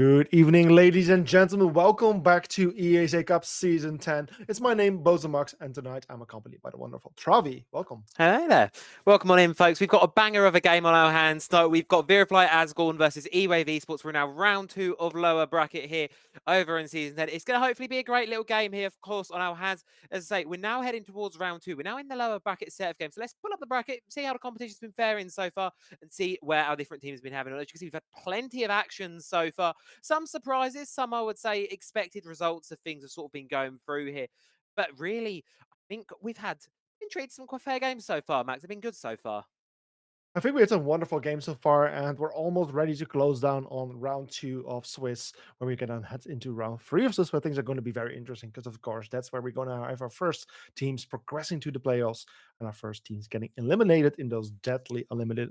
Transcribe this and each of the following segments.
Good evening, ladies and gentlemen. Welcome back to ESA Cup Season 10. It's my name, BO3, and tonight I'm accompanied by the wonderful Travi. Welcome. Hello there. Welcome on in, folks. We've got a banger of a game on our hands. So we've got Virifly Asgorn versus EWAVE Esports. We're now round 2 of lower bracket here over in Season 10. It's going to hopefully be a great little game here, of course, on our hands. As I say, we're now heading towards round 2. We're now in the lower bracket set of games. So let's pull up the bracket, see how the competition's been faring so far, and see where our different teams have been having. As you can see, we've had plenty of action so far. Some surprises, some I would say expected results of things have sort of been going through here. But really, I think we've had been treated some quite fair games so far, Max. They've been good so far. I think we had a wonderful game so far, and we're almost ready to close down on round 2 of Swiss, where we can then head into round 3 of Swiss, where things are going to be very interesting because, of course, that's where we're going to have our first teams progressing to the playoffs and our first teams getting eliminated in those deadly limited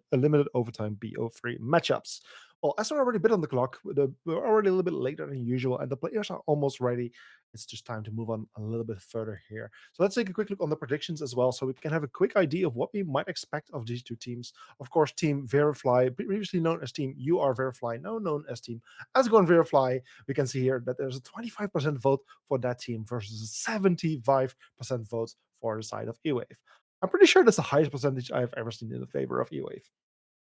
overtime BO3 matchups. Well, as we're already a bit on the clock, we're already a little bit later than usual, and the players are almost ready. It's just time to move on a little bit further here. So let's take a quick look on the predictions as well, so we can have a quick idea of what we might expect of these two teams. Of course, Team Virifly, previously known as Team You Are Virifly, now known as Team Asgorn Virifly. We can see here that there's a 25% vote for that team versus a 75% vote for the side of EWAVE. I'm pretty sure that's the highest percentage I've ever seen in the favor of EWAVE.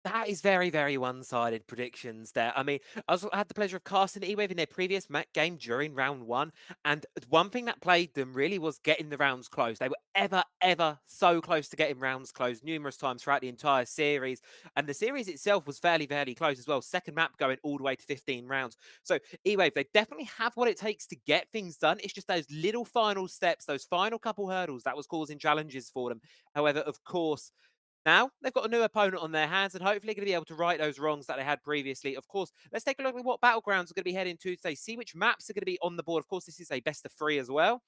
That is very, very one-sided predictions there. I mean, I had the pleasure of casting E-Wave in their previous game during round 1, and one thing that plagued them really was getting the rounds closed. They were ever so close to getting rounds closed numerous times throughout the entire series, and the series itself was fairly close as well. Second map going all the way to 15 rounds. So E-Wave, they definitely have what it takes to get things done. It's just those little final steps, those final couple hurdles that was causing challenges for them. However, of course, now they've got a new opponent on their hands and hopefully going to be able to right those wrongs that they had previously. Of course, let's take a look at what battlegrounds are going to be heading to today, see which maps are going to be on the board. Of course, this is a best of 3 as well.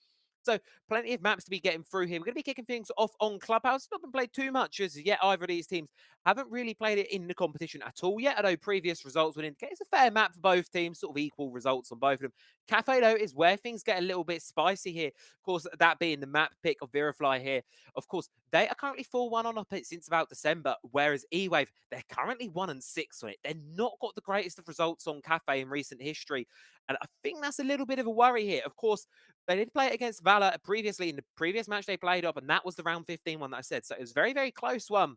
So plenty of maps to be getting through here. We're going to be kicking things off on Clubhouse. It's not been played too much as yet. Either of these teams haven't really played it in the competition at all yet, although previous results would indicate it's a fair map for both teams, sort of equal results on both of them. Cafe, though, is where things get a little bit spicy here. Of course, that being the map pick of Virifly here. Of course, they are currently 4-1 on it since about December, whereas E-Wave, they're currently 1-6 on it. They're not got the greatest of results on Cafe in recent history. And I think that's a little bit of a worry here. Of course, they did play it against Valor previously in the previous match they played up, and that was the round 15 one that I said. So it was a very close one.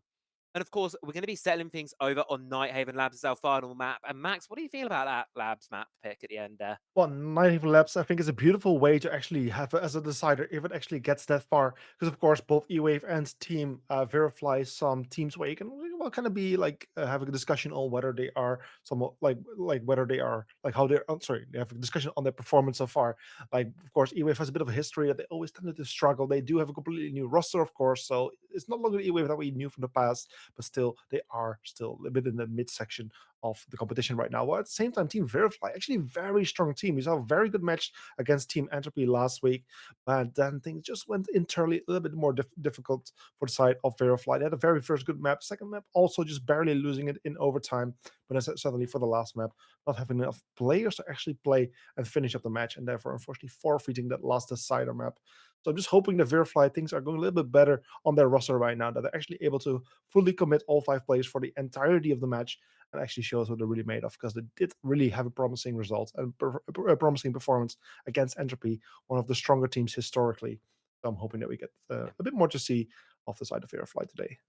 And of course, we're going to be settling things over on Nighthaven Labs as our final map. And Max, what do you feel about that Labs map pick at the end there? Well, 90 laps, I think, is a beautiful way to actually have it as a decider if it actually gets that far. Because, of course, both E-Wave and Team Verify some teams where you can well kind of be like having a discussion on whether they are somewhat like whether they are like how they're. Oh, sorry, they have a discussion on their performance so far. Like, of course, E-Wave has a bit of a history that they always tended to struggle. They do have a completely new roster, of course, so it's not longer E-Wave that we knew from the past, but still, they are still a bit in the midsection of the competition right now. While at the same time, Team Verify, actually a very strong team. We saw a very good match against Team Entropy last week, but then things just went internally a little bit more difficult for the side of Verify. They had a very first good map. Second map, also just barely losing it in overtime, but then suddenly for the last map, not having enough players to actually play and finish up the match, and therefore, unfortunately, forfeiting that last decider map. So I'm just hoping that Verify things are going a little bit better on their roster right now, that they're actually able to fully commit all 5 players for the entirety of the match and actually shows what they're really made of, because they did really have a promising result and a promising performance against Entropy, one of the stronger teams historically. So I'm hoping that we get a bit more to see off the side of Firefly today.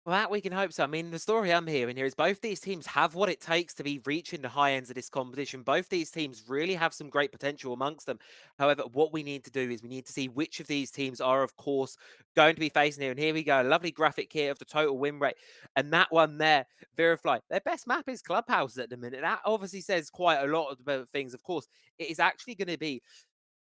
Well, that we can hope so. I mean, the story I'm hearing here is both these teams have what it takes to be reaching the high ends of this competition. Both these teams really have some great potential amongst them. However, what we need to do is we need to see which of these teams are, of course, going to be facing here. And here we go, a lovely graphic here of the total win rate. And that one there, Virifly, their best map is Clubhouse at the minute. That obviously says quite a lot about things. Of course, it is actually going to be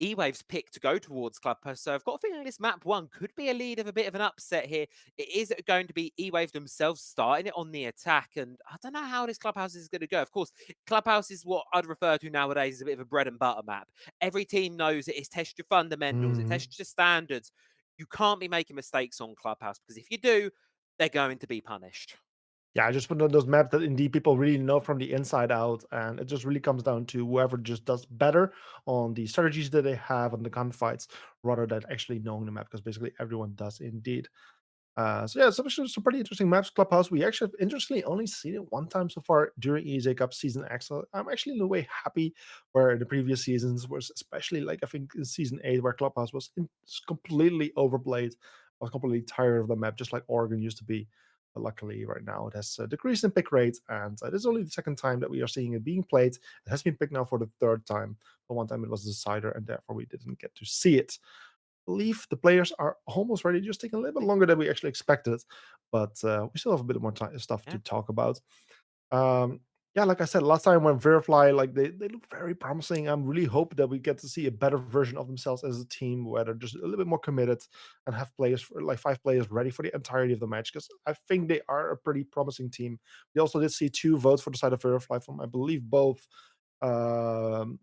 E-Wave's pick to go towards Clubhouse. So I've got a feeling this map 1 could be a lead of a bit of an upset here. It is going to be E-Wave themselves starting it on the attack, and I don't know how this Clubhouse is going to go. Of course, Clubhouse is what I'd refer to nowadays as a bit of a bread and butter map. Every team knows it is test your fundamentals, it Mhm. tests your standards. You can't be making mistakes on Clubhouse, because if you do, they're going to be punished. Yeah, I just put on those maps that indeed people really know from the inside out, and it just really comes down to whoever just does better on the strategies that they have on the gunfights, rather than actually knowing the map, because basically everyone does indeed. So yeah, some pretty interesting maps. Clubhouse, we actually have interestingly only seen it one time so far during ESA Cup Season X. So I'm actually in a way happy where in the previous seasons was especially like I think in Season 8 where Clubhouse completely overplayed. I was completely tired of the map, just like Oregon used to be. But luckily, right now it has decreased in pick rate, and this is only the second time that we are seeing it being played. It has been picked now for the third time. The one time it was a decider, and therefore we didn't get to see it. Believe the players are almost ready, just taking a little bit longer than we actually expected, but we still have a bit more stuff to Yeah, talk about. Um, yeah, like I said last time when Virifly, like they look very promising. I'm really hope that we get to see a better version of themselves as a team, where they're just a little bit more committed and have players for, like 5 players ready for the entirety of the match. Because I think they are a pretty promising team. We also did see 2 votes for the side of Virifly from I believe both. Um,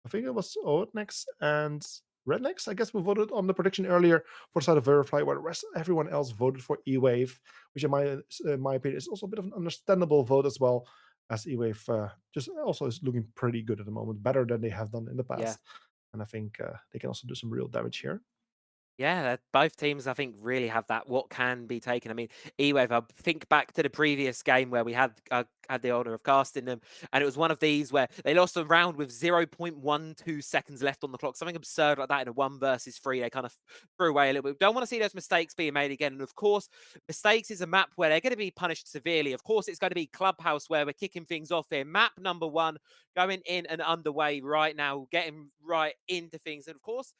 I think it was Oatnex and Rednex. I guess we voted on the prediction earlier for the side of Verify, where the rest everyone else voted for EWAVE, which in my opinion is also a bit of an understandable vote as well, as EWAVE just also is looking pretty good at the moment, better than they have done in the yeah. past, and I think they can also do some real damage here. Yeah, both teams I think really have that what can be taken. I mean, EWAVE, I think back to the previous game where we had the honor of casting them, and it was one of these where they lost a round with 0.12 seconds left on the clock, something absurd like that in a 1 versus 3. They kind of threw away a little bit. Don't want to see those mistakes being made again. And of course, mistakes is a map where they're going to be punished severely. Of course, it's going to be Clubhouse where we're kicking things off here. Map number 1 going in and underway right now, getting right into things, and of course.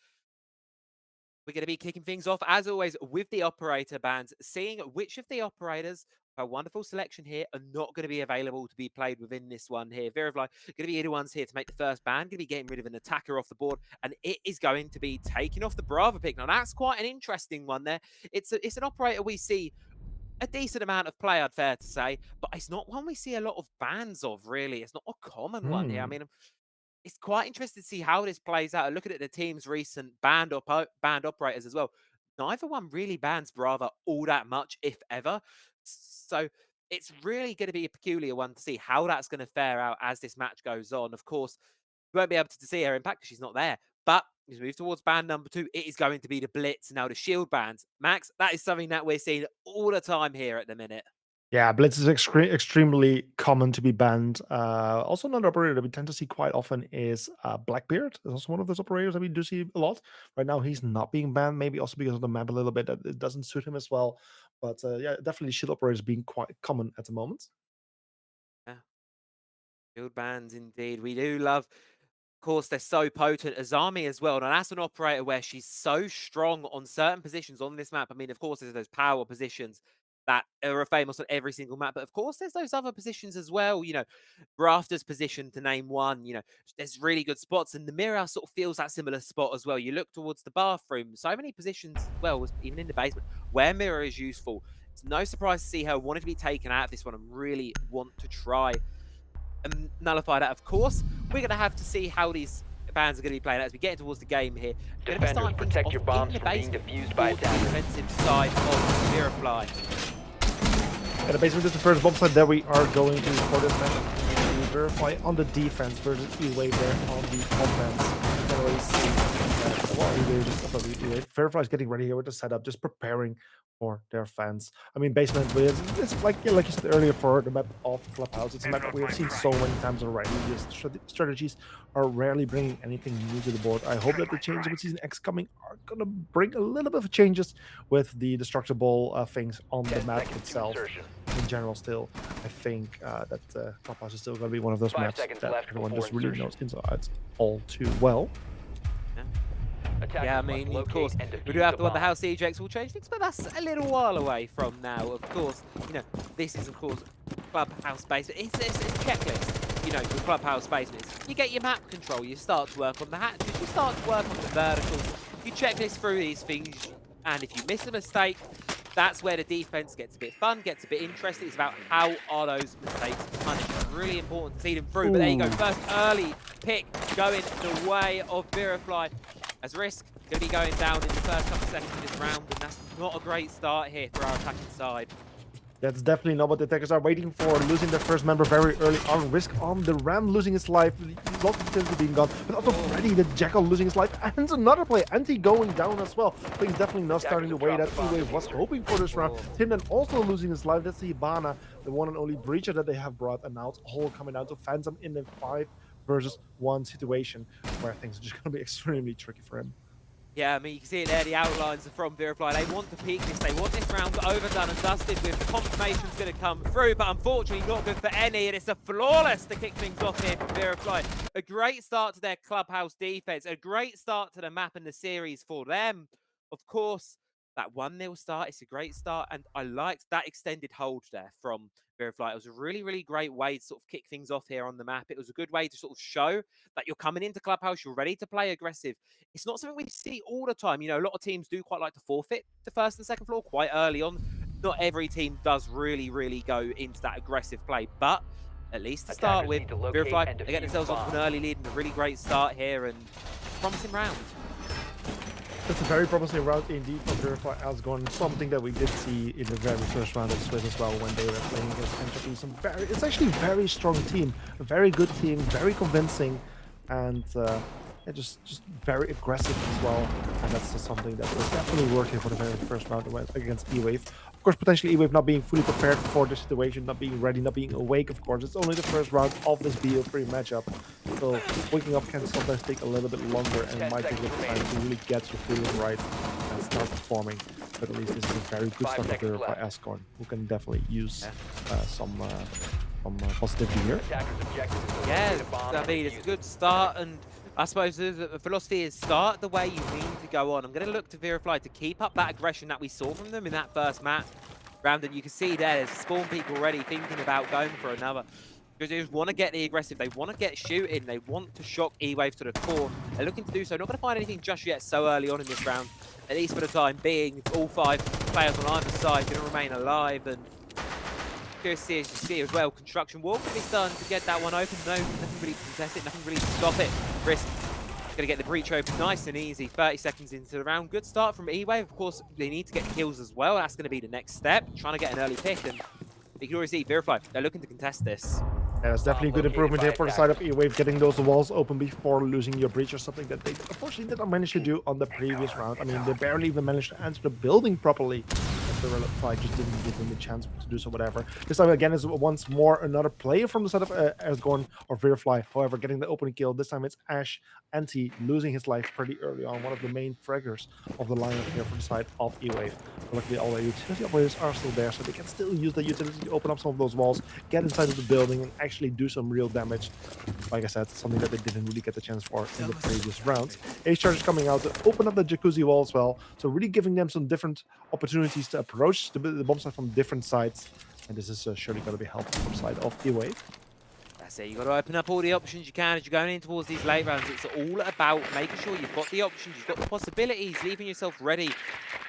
We're going to be kicking things off, as always, with the operator bands, seeing which of the operators, a wonderful selection here, are not going to be available to be played within this one here. Virifly going to be the ones here to make the first ban, going to be getting rid of an attacker off the board, and it is going to be taking off the Bravo pick. Now, that's quite an interesting one there. It's an operator we see a decent amount of play, I'd fair to say, but it's not one we see a lot of bans of, really. It's not a common one here. I Hmm. mean, it's quite interesting to see how this plays out. Looking at the team's recent banned operators as well, neither one really bans Brava all that much, if ever. So it's really going to be a peculiar one to see how that's going to fare out as this match goes on. Of course, we won't be able to see her impact because she's not there. But as we move towards band number 2, it is going to be the Blitz. Now, the shield bands. Max, that is something that we're seeing all the time here at the minute. Yeah, Blitz is extremely common to be banned. Also, another operator that we tend to see quite often is Blackbeard. Is also one of those operators that we do see a lot. Right now, he's not being banned, maybe also because of the map a little bit that it doesn't suit him as well. But yeah, definitely shield operators being quite common at the moment. Yeah, shield bands indeed. We do love course, they're so potent. Azami as well. Now, that's an operator where she's so strong on certain positions on this map. I mean, of course, there's those power positions that are famous on every single map. But of course, there's those other positions as well. Rafter's position to name one. There's really good spots. And the mirror sort of feels that similar spot as well. You look towards the bathroom. So many positions, well, even in the basement, where mirror is useful. It's no surprise to see her wanting to be taken out of this one and really want to try and nullify that. Of course, we're going to have to see how these bands are going to be playing as we get towards the game here. Going to be Defenders, starting things protect off your in bombs the from being basement defused by towards the attackers. defensive side of Virifly. Yeah, the basement is the first bomb site that we are going to for this match. We verify on the defense versus E-Wave there on the offense. You can already see Verify is getting ready here with the setup, just preparing for their fans. I mean, basement it's like yeah, like you said earlier for the map of Clubhouse. It's a map that we have seen so many times already. These strategies are rarely bringing anything new to the board. I hope that the changes with Season X coming are gonna bring a little bit of changes with the destructible things on the 10 map seconds to itself. insertion. In general, still, I think that Clubhouse is still going to be one of those 5 maps seconds that left everyone before just really insertion. knows inside all too well. Attackers Yeah, I must mean, of locate course, and we do defuse have the to wonder bomb. how CJX will change things, but that's a little while away from now. Of course, this is, of course, Clubhouse Basement. It's a checklist, with Clubhouse Basement. You get your map control, you start to work on the hatches, you start to work on the verticals, you checklist through these things, and if you miss a mistake, that's where the defense gets a bit fun, gets a bit interesting. It's about how are those mistakes punished. It's really important to see them through. But there you go, Ooh, first early pick going the way of Virifly. As Risk going to be going down in the first couple of seconds of this round, and that's not a great start here for our attacking side. That's definitely not what the attackers are waiting for. Losing their first member very early on. Risk on the Ram losing his life. Lots of potential being gone. But also Freddy, the Jackal losing his life. And another play. Anti going down as well. Things definitely not starting the way that EWAVE was hoping for this round. Tim then also losing his life. That's the Hibana, the one and only breacher that they have brought. And now it's all coming down to Phantom in the 5-versus-1 situation where things are just going to be extremely tricky for him. Yeah, I mean, you can see it there, the outlines are from Virifly. They want to peak this, they want this round overdone and dusted with confirmation's going to come through, but unfortunately not good for any, and it's a flawless to kick things off here for Virifly. A great start to their clubhouse defense, a great start to the map and the series for them. Of course, that 1-0 start, it's a great start, and I liked that extended hold there from Virifly. It was a really, really great way to sort of kick things off here on the map. It was a good way to sort of show that you're coming into clubhouse, you're ready to play aggressive. It's not something we see all the time. You know, a lot of teams do quite like to forfeit the first and second floor quite early on. Not every team does really, really go into that aggressive play, but at least to start with, Virifly, they get themselves off an early lead and a really great start here and promising round. That's a very promising round indeed for Virifly Asgorn. Something that we did see in the very first round of Swiss as well when they were playing against Entropy. It's actually a very strong team, a very good team, very convincing, and yeah, just very aggressive as well. And that's just something that was definitely working for the very first round against EWAVE. Of course, potentially EWAVE not being fully prepared for the situation, not being ready, not being awake, of course. It's only the first round of this BO3 matchup. So waking up can sometimes take a little bit longer and it might take a bit of time to really get your feeling right and start performing. But at least this is a very good start for by Asgorn, who can definitely use some positivity here. Yeah, I mean, it's a good start, and I suppose the philosophy is start the way you need to go on. I'm going to look to Virifly to keep up that aggression that we saw from them in that first round, and you can see there's spawn people already thinking about going for another. Because they just want to get the aggressive, they want to get shooting, they want to shock EWAVE to the core. They're looking to do so. Not going to find anything just yet so early on in this round, at least for the time being. All 5 players on either side going to remain alive, and curious to see as well. Construction wall can be done to get that one open. No, nothing really to contest it, nothing really to stop it. Risk going to get the breach open nice and easy. 30 seconds into the round. Good start from EWAVE. Of course, they need to get kills as well. That's going to be the next step. Trying to get an early pick, and you can already see Virifly, they're looking to contest this. Yeah, it's definitely a good improvement here for the side of EWAVE, getting those walls open before losing your breach, or something that they unfortunately did not manage to do on the previous round. I mean, they barely even managed to enter the building properly. The Virifly just didn't give them the chance to do so, whatever. This time again is once more another player from the side of Asgorn or Virifly. However, getting the opening kill. This time it's Ash Anti losing his life pretty early on. One of the main fraggers of the lineup here from the side of EWAVE. Luckily, all the utility operators are still there, so they can still use the utility to open up some of those walls, get inside of the building, and actually do some real damage. Like I said, something that they didn't really get the chance for in the previous rounds. Ace Charge is coming out to open up the jacuzzi wall as well, so really giving them some different opportunities to approach the bomb site from different sides, and this is surely going to be helpful for the side of EWAVE. That's it, you've got to open up all the options you can as you're going in towards these late rounds. It's all about making sure you've got the options, you've got the possibilities, leaving yourself ready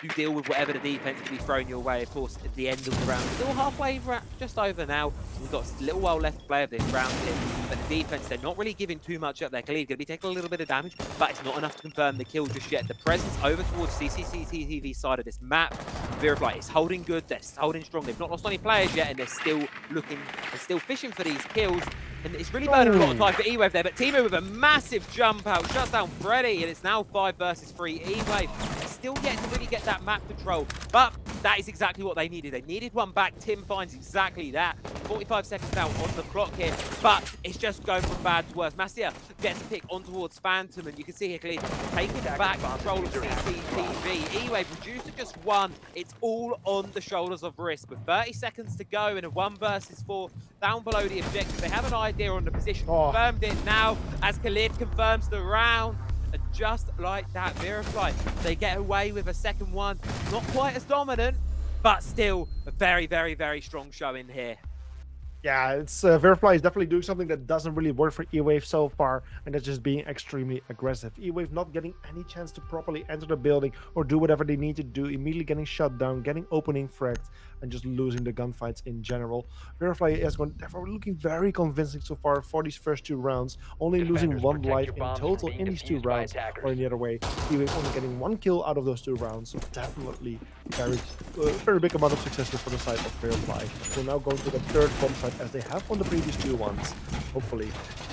to deal with whatever the defense can be thrown your way. Of course, at the end of the round, still halfway, just over now. We've got a little while left to play of this round here, but the defense, they're not really giving too much up. They're clearly going to be taking a little bit of damage, but it's not enough to confirm the kill just yet. The presence over towards CCTV side of this map, Virifly is holding good, they're holding strong. They've not lost any players yet, and they're still looking, they're still fishing for these kills. And it's really burning a lot of time for EWAVE there, but Timo with a massive jump out, shuts down Freddy, and it's now 5 versus 3. EWAVE still yet to really get that map control, but that is exactly what they needed. They needed one back. Tim finds exactly that. 45 seconds now on the clock here, but it's just going from bad to worse. Mastia gets a pick on towards Phantom, and you can see here clearly taking back control of CCTV. EWAVE reduced to just 1. It's all on the shoulders of Risk. With 30 seconds to go in a 1 versus 4 down below the objective, they have an idea on the position. Confirmed it now as Khalid confirms the round. And just like that, Virifly, they get away with a second one. Not quite as dominant, but still a very, very, very strong showing here. Yeah, it's Virifly is definitely doing something that doesn't really work for EWAVE so far, and that's just being extremely aggressive. EWAVE not getting any chance to properly enter the building or do whatever they need to do, immediately getting shut down, getting opening fragged, and just losing the gunfights in general. Virifly is going therefore looking very convincing so far for these first 2 rounds, only losing Defenders, 1 protect life your in bombs from total being in these two defused by rounds, or attackers. in the other way, EWAVE only getting 1 kill out of those 2 rounds. So definitely very big amount of successes for the side of Virifly. We're now going to the third bomb site as they have on the previous 2 ones. Hopefully,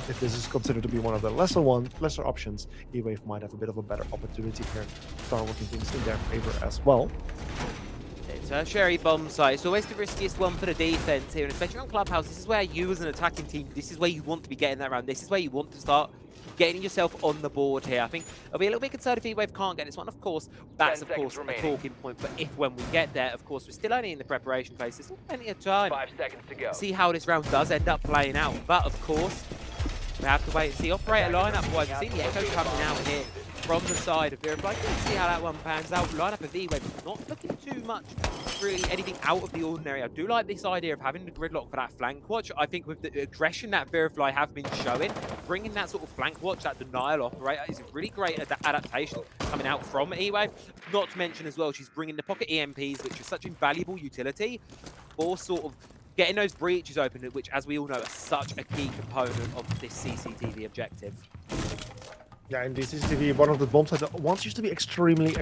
if this is considered to be one of the lesser options, E-Wave might have a bit of a better opportunity here to start working things in their favor as well. Tertiary bomb site. It's always the riskiest one for the defense here, and especially on Clubhouse. This is where you, as an attacking team, this is where you want to be getting that round. This is where you want to start getting yourself on the board here. I think I'll be a little bit concerned if E-Wave can't get this one. Of course, that's 10 of course seconds a remaining. talking point. But if when we get there, of course, we're still only in the preparation phase. There's still plenty of time 5 seconds to go. to see how this round does end up playing out. But of course, we have to wait and see. Operator lineup wise, we've seen the Echo coming out here from the side of Virifly. Let's see how that one pans out. Lineup of E-Wave not looking too much, really anything out of the ordinary. I do like this idea of having the gridlock for that flank watch. I think with the aggression that Virifly have been showing, bringing that sort of flank watch, that denial operator, is a really great adaptation coming out from E-Wave. Not to mention as well, she's bringing the pocket EMPs, which is such invaluable utility for sort of getting those breaches open, which, as we all know, are such a key component of this CCTV objective. Yeah, in the CCTV, one of the bomb sites that once used to be extremely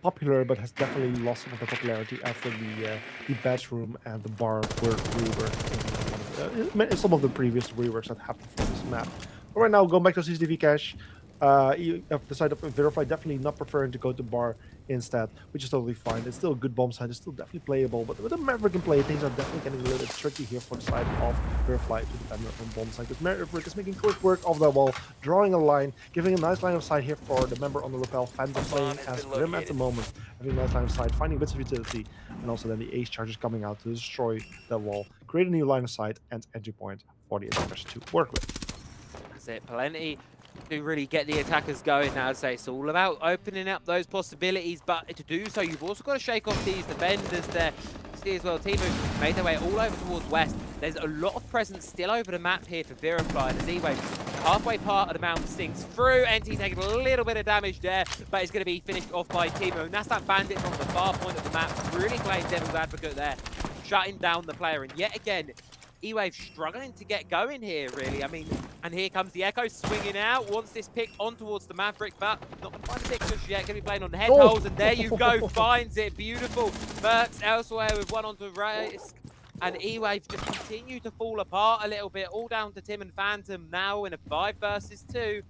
popular, but has definitely lost some of the popularity after the bedroom and the bar were reworked in some of the previous reworks that happened for this map. But right now, going back to CCTV cache, the side of Virify definitely not preferring to go to bar instead, which is totally fine. It's still a good bomb site. It's still definitely playable, but with the Maverick in play, things are definitely getting a little bit tricky here for the side of Virifly to defend on bomb site. Because Maverick is making quick work of that wall, drawing a line, giving a nice line of sight here for the member on the rappel. Phantom playing as Grim at the moment, having a nice line of sight, finding bits of utility, and also then the ace charges coming out to destroy that wall, create a new line of sight and entry point for the attackers to work with. That's it, plenty to really get the attackers going now. So it's all about opening up those possibilities, but to do so, you've also got to shake off these defenders there. See as well, Timu made their way all over towards west. There's a lot of presence still over the map here for Virifly, and as E-Wave halfway part of the mountain sinks through. NT taking a little bit of damage there, but it's going to be finished off by Timu. And that's that bandit from the far point of the map, really playing devil's advocate there, shutting down the player. And yet again, E-Wave struggling to get going here, really. I mean, and here comes the Echo swinging out. Wants this pick on towards the Maverick, but not going to find the pick just yet. Going to be playing on the head holes, and there you go. Finds it. Beautiful. Mercs elsewhere with one onto Risk. And E-Wave just continue to fall apart a little bit. All down to Tim and Phantom now in a 5 versus 2.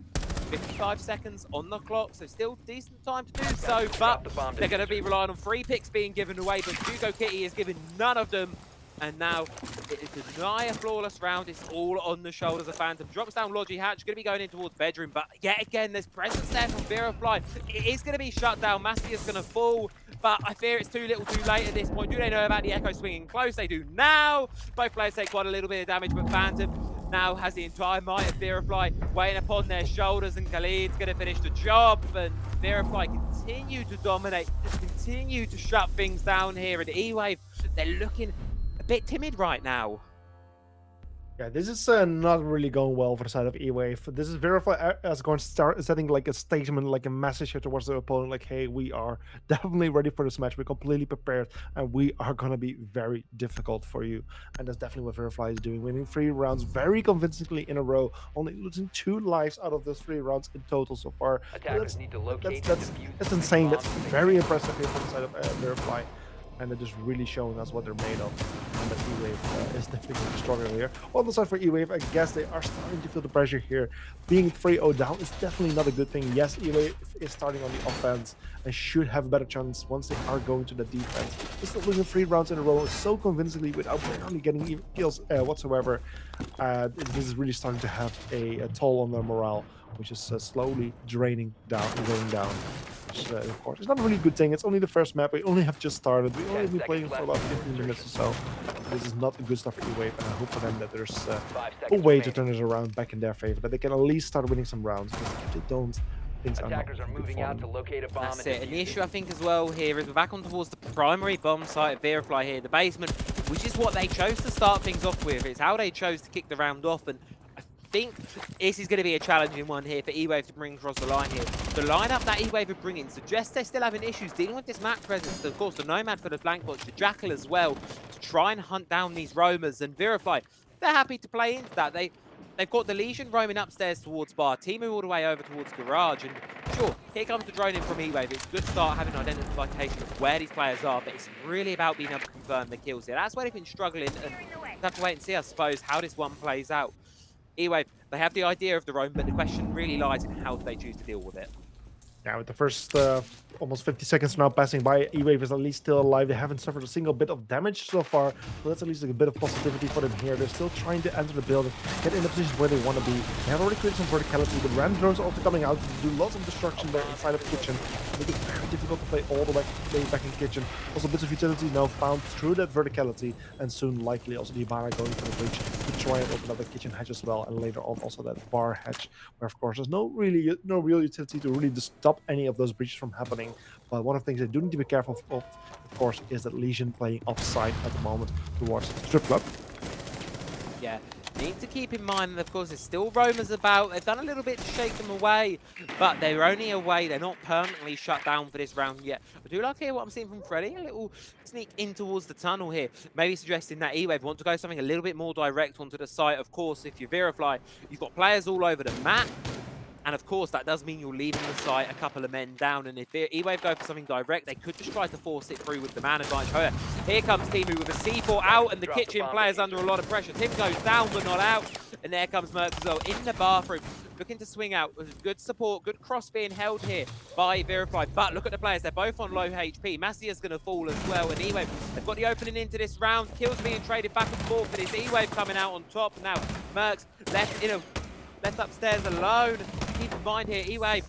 55 seconds on the clock, so still decent time to do so, but they're going to be relying on free picks being given away, but Hugo Kitty is giving none of them. And now, to deny a flawless round, it's all on the shoulders of Phantom. Drops down Logi Hatch, going to be going in towards bedroom, but yet again, there's presence there from Virifly. It is going to be shut down. Mastia's going to fall, but I fear it's too little too late at this point. Do they know about the Echo swinging close? They do now. Both players take quite a little bit of damage, but Phantom now has the entire might of Virifly weighing upon their shoulders, and Khalid's going to finish the job, and Virifly continue to dominate, continue to shut things down here, and E-Wave, they're looking a bit timid right now. Yeah, this is not really going well for the side of E-Wave. This is Virify Asgorn start setting like a statement, like a message here towards the opponent, like, hey, we are definitely ready for this match. We're completely prepared, and we are going to be very difficult for you. And that's definitely what Virifly is doing, winning 3 rounds very convincingly in a row, only losing 2 lives out of those 3 rounds in total so far. Attackers need to locate That's insane. That's very impressive here for the side of Virifly. And they're just really showing us what they're made of. And that E-Wave is definitely stronger here. On the side for E-Wave, I guess they are starting to feel the pressure here. Being 3-0 down is definitely not a good thing. Yes, E-Wave is starting on the offense and should have a better chance once they are going to the defense. They're still losing 3 rounds in a row so convincingly without barely getting even kills whatsoever. This is really starting to have a toll on their morale, which is slowly draining down and going down. Of course, it's not a really good thing. It's only the first map. We only have just started. We only been playing for about 15 minutes or so. This is not a good stuff for E-Wave, and I hope for them that there's a way to turn this around back in their favor, that they can at least start winning some rounds. Because if they don't, things Attackers are not moving out to locate a bomb. That's it. And the issue, I think, as well here is we're back on towards the primary bomb site of Virifly here, the basement. which is what they chose to start things off with. It's how they chose to kick the round off, and I think this is going to be a challenging one here for EWAVE to bring across the line here. The lineup that EWAVE are bringing suggests they're still having issues dealing with this map presence. Of course, the Nomad for the flank watch, the Jackal as well, to try and hunt down these roamers. And Virifly, they're happy to play into that. They've got the Legion roaming upstairs towards Bar, Timu all the way over towards Garage, and sure, here comes the drone in from EWAVE. It's a good start having identification of where these players are, but it's really about being able to confirm the kills here. That's where they've been struggling, and we'll have to wait and see, I suppose, how this one plays out. EWAVE, they have the idea of the roam, but the question really lies in how do they choose to deal with it. Now, with the first almost 50 seconds now passing by, EWAVE is at least still alive. They haven't suffered a single bit of damage so far, so that's at least a bit of positivity for them here. They're still trying to enter the building, get in the positions where they want to be. They have already created some verticality. The random drones are also coming out to do lots of destruction there inside of the kitchen. Make it very difficult to play all the way back in kitchen. Also, bits of utility now found through that verticality, and soon likely also the Ibarra going for the bridge to try and open up the kitchen hatch as well, and later on also that bar hatch, where of course there's no real utility to really stop any of those breaches from happening. But one of the things they do need to be careful of course, is that Legion playing offside at the moment towards the strip club. Yeah, need to keep in mind that, of course, there's still roamers about. They've done a little bit to shake them away, but they're only away. They're not permanently shut down for this round yet. I do like to hear what I'm seeing from Freddy. A little sneak in towards the tunnel here. Maybe suggesting that EWAVE want to go something a little bit more direct onto the site. Of course, if you're Virifly, you've got players all over the map. And of course, that does mean you're leaving the site a couple of men down. And if EWAVE go for something direct, they could just try to force it through with the man advantage. However, here comes Timu with a C4 out, and the kitchen player's under a lot of pressure. Tim goes down, but not out. And there comes Mercs as well in the bathroom, looking to swing out. Good support, good cross being held here by Virifly. But look at the players, they're both on low HP. Massia's going to fall as well. And EWAVE, they've got the opening into this round. Kills being traded back and forth. But it's EWAVE coming out on top now. Mercs left upstairs alone. Keep in mind here, EWAVE.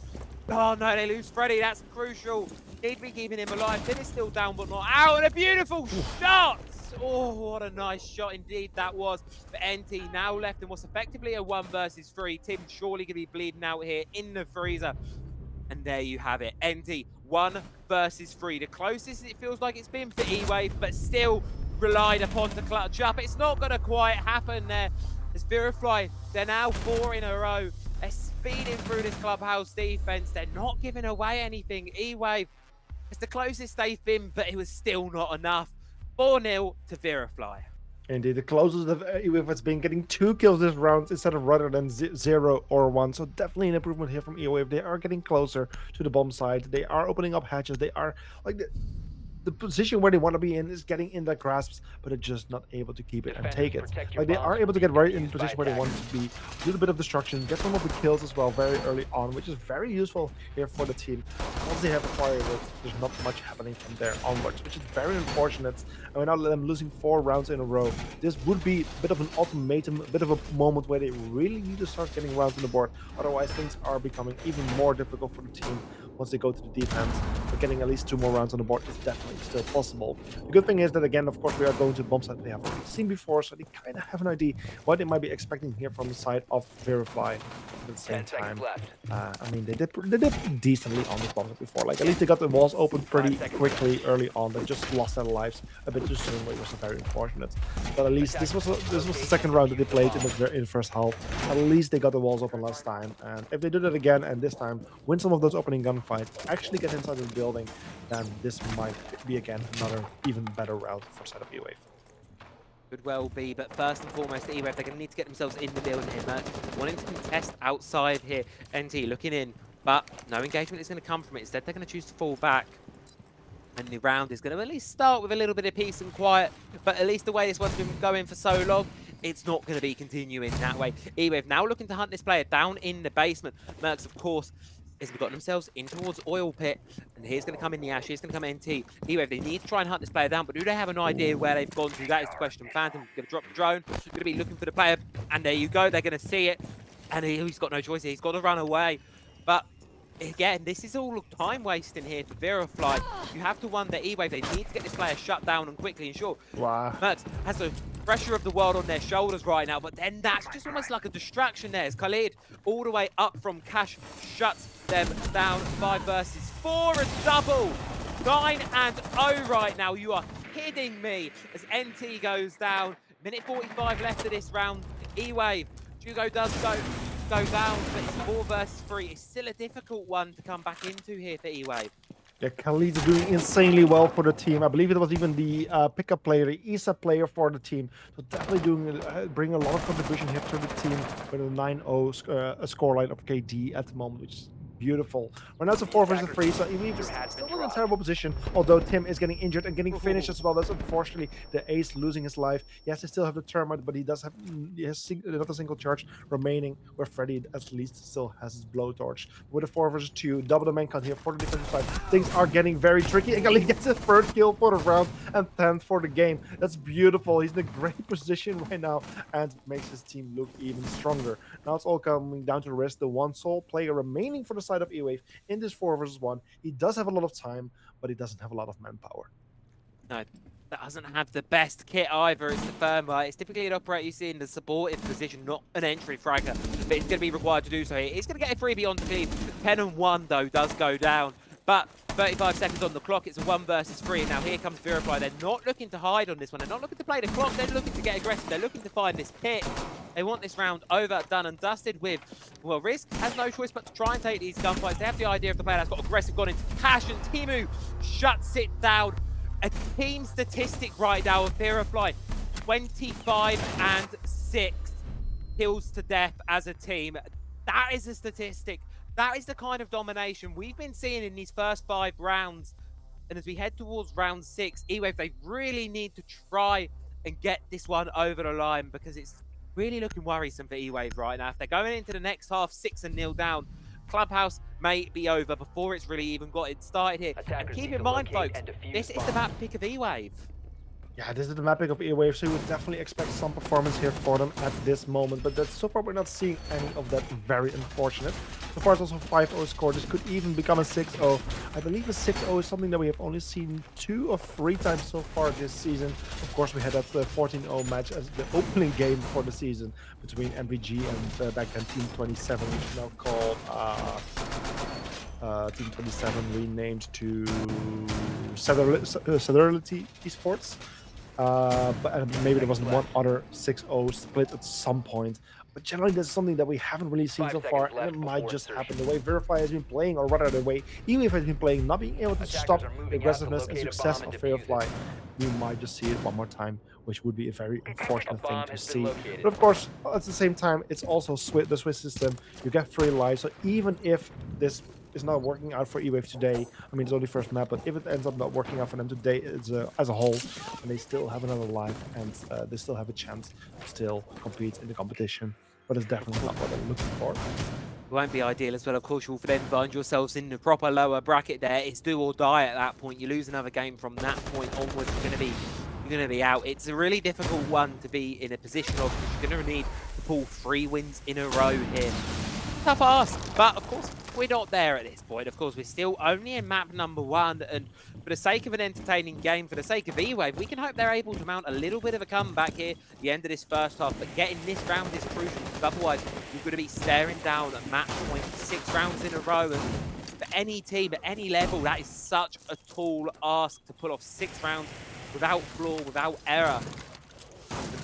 Oh no, they lose Freddy. That's crucial. Need to be keeping him alive. Tim is still down, but not out. And a beautiful shot. Oh, what a nice shot indeed that was for NT. Now left in what's effectively a 1 versus 3. Tim surely going to be bleeding out here in the freezer. And there you have it. NT, 1 versus 3. The closest it feels like it's been for EWAVE, but still relied upon to clutch up. It's not going to quite happen there. As Virifly, they're now 4 in a row. They're speeding through this clubhouse defense. They're not giving away anything. EWAVE, it's the closest they've been, but it was still not enough. 4-0 to Virifly. Indeed, the closest of EWAVE has been getting 2 kills this round instead of rather than 0 or 1. So definitely an improvement here from EWAVE. They are getting closer to the bomb side. They are opening up hatches. They are like the position where they want to be in is getting in their grasps, but they're just not able to keep it and take it. Like, they are able to get right in the position where they want to be, do a bit of destruction, get some of the kills as well very early on, which is very useful here for the team. Once they have acquired it, there's not much happening from there onwards, which is very unfortunate. And without them losing 4 rounds in a row, this would be a bit of an ultimatum, a bit of a moment where they really need to start getting rounds on the board. Otherwise, things are becoming even more difficult for the team once they go to the defense. But getting at least 2 more rounds on the board is definitely still possible. The good thing is that, again, of course, we are going to bomb site they have already seen before, so they kind of have an idea what they might be expecting here from the side of Virifly. At the same time, I mean, they did decently on this bomb site before. Like, at least they got the walls open pretty quickly early on. They just lost their lives a bit too soon, which was very unfortunate. But at least this was the second round that they played in the first half. At least they got the walls open last time, and if they do that again and this time win some of those opening gunfights, actually get inside the building, then this might be again another even better round for side of EWAVE. Could well be, but first and foremost, EWAVE, they're going to need to get themselves in the building here. Merc wanting to contest outside here. NT looking in, but no engagement is going to come from it. Instead, they're going to choose to fall back. And the round is going to at least start with a little bit of peace and quiet, but at least the way this one's been going for so long, it's not going to be continuing that way. EWAVE now looking to hunt this player down in the basement. Mercs, of course, has gotten themselves in towards Oil Pit, and here's going to come in the Ash, here's going to come NT. EWAVE, they need to try and hunt this player down, but do they have an idea where they've gone to? That is the question. Phantom going to drop the drone, going to be looking for the player, and there you go, they're going to see it, and he's got no choice here, he's got to run away. But again, this is all time wasting here for Virifly. You have to wonder, EWAVE, they need to get this player shut down and quickly. And sure, Mercs has the pressure of the world on their shoulders right now, but then that's just almost like a distraction there. As Khalid, all the way up from Cash, shuts them down. 5 versus 4, a double. 9-0 right now. You are kidding me? As NT goes down, minute 45 left of this round. EWAVE, Jugo does go down, but it's 4 versus 3. It's still a difficult one to come back into here for EWAVE. Yeah, Khalid's doing insanely well for the team. I believe it was even the pickup player, the ESA player for the team. So definitely doing bringing a lot of contribution here to the team with a 9-0 scoreline of KD at the moment, which is beautiful. Right now it's a 4 versus 3, so EWAVE is still in a terrible position, although Tim is getting injured and getting finished as well. That's unfortunately the ace losing his life. Yes, they still have the termite, but he does have not a single charge remaining, where Freddy at least still has his blowtorch. With a 4 versus 2, double the man count here for the defensive side. Things are getting very tricky, and Khalid gets his first kill for the round and 10th for the game. That's beautiful. He's in a great position right now and makes his team look even stronger. Now it's all coming down to the rest. The one sole player remaining for the side of EWAVE in this 4 versus 1. He does have a lot of time, but he doesn't have a lot of manpower. No, that doesn't have the best kit either. It's the Thermite. It's typically an operator you see in the supportive position, not an entry fragger, but it's going to be required to do so here. He's going to get a freebie on the team. 10 and 1 though does go down, but 35 seconds on the clock. It's a 1 versus 3. And now here comes Virifly. They're not looking to hide on this one. They're not looking to play the clock. They're looking to get aggressive. They're looking to find this pit. They want this round over, done and dusted with, well, Risk has no choice but to try and take these gunfights. They have the idea of the player that's got aggressive, gone into cash, and Timu shuts it down. A team statistic right now of Virifly, 25 and 6 kills to death as a team. That is a statistic. That is the kind of domination we've been seeing in these first 5 rounds. And as we head towards round 6, EWAVE, they really need to try and get this one over the line, because it's really looking worrisome for EWAVE right now. If they're going into the next half 6-0 down, Clubhouse may be over before it's really even got it started here. And keep in mind, folks, this is the map pick of EWAVE. Yeah, this is the mapping of EWAVE, so you would definitely expect some performance here for them at this moment. But so far, we're not seeing any of that. Very unfortunate. So far, it's also 5-0 score. This could even become a 6-0. I believe a 6-0 is something that we have only seen 2 or 3 times so far this season. Of course, we had that 14-0 match as the opening game for the season between MVG and back then Team 27, which is now called Team 27, renamed to Celerity Esports. But maybe there was one other 6-0 split at some point. But generally, that's something that we haven't really seen so far, and it might just happen. The way Virifly has been playing, or rather the way EWAVE has been playing, not being able to stop the aggressiveness and success of Virifly, we might just see it one more time, which would be a very unfortunate thing to see. But of course, at the same time, it's also the Swiss system. You get free lives, so even if this is not working out for EWAVE today, I mean, it's only first map, but if it ends up not working out for them today as a whole, and they still have another life, and they still have a chance to still compete in the competition. But it's definitely not what they're looking for. It won't be ideal as well. Of course, you'll then find yourselves in the proper lower bracket there. It's do or die at that point. You lose another game from that point onwards, you're going to be out. It's a really difficult one to be in a position of, because you're going to need to pull 3 wins in a row here. Tough ask, but of course, we're not there at this point. Of course, we're still only in map number 1, and for the sake of an entertaining game, for the sake of EWAVE, we can hope they're able to mount a little bit of a comeback here at the end of this first half, but getting this round is crucial, because otherwise you're going to be staring down at match point 6 rounds in a row, and for any team at any level, that is such a tall ask to pull off 6 rounds without flaw, without error.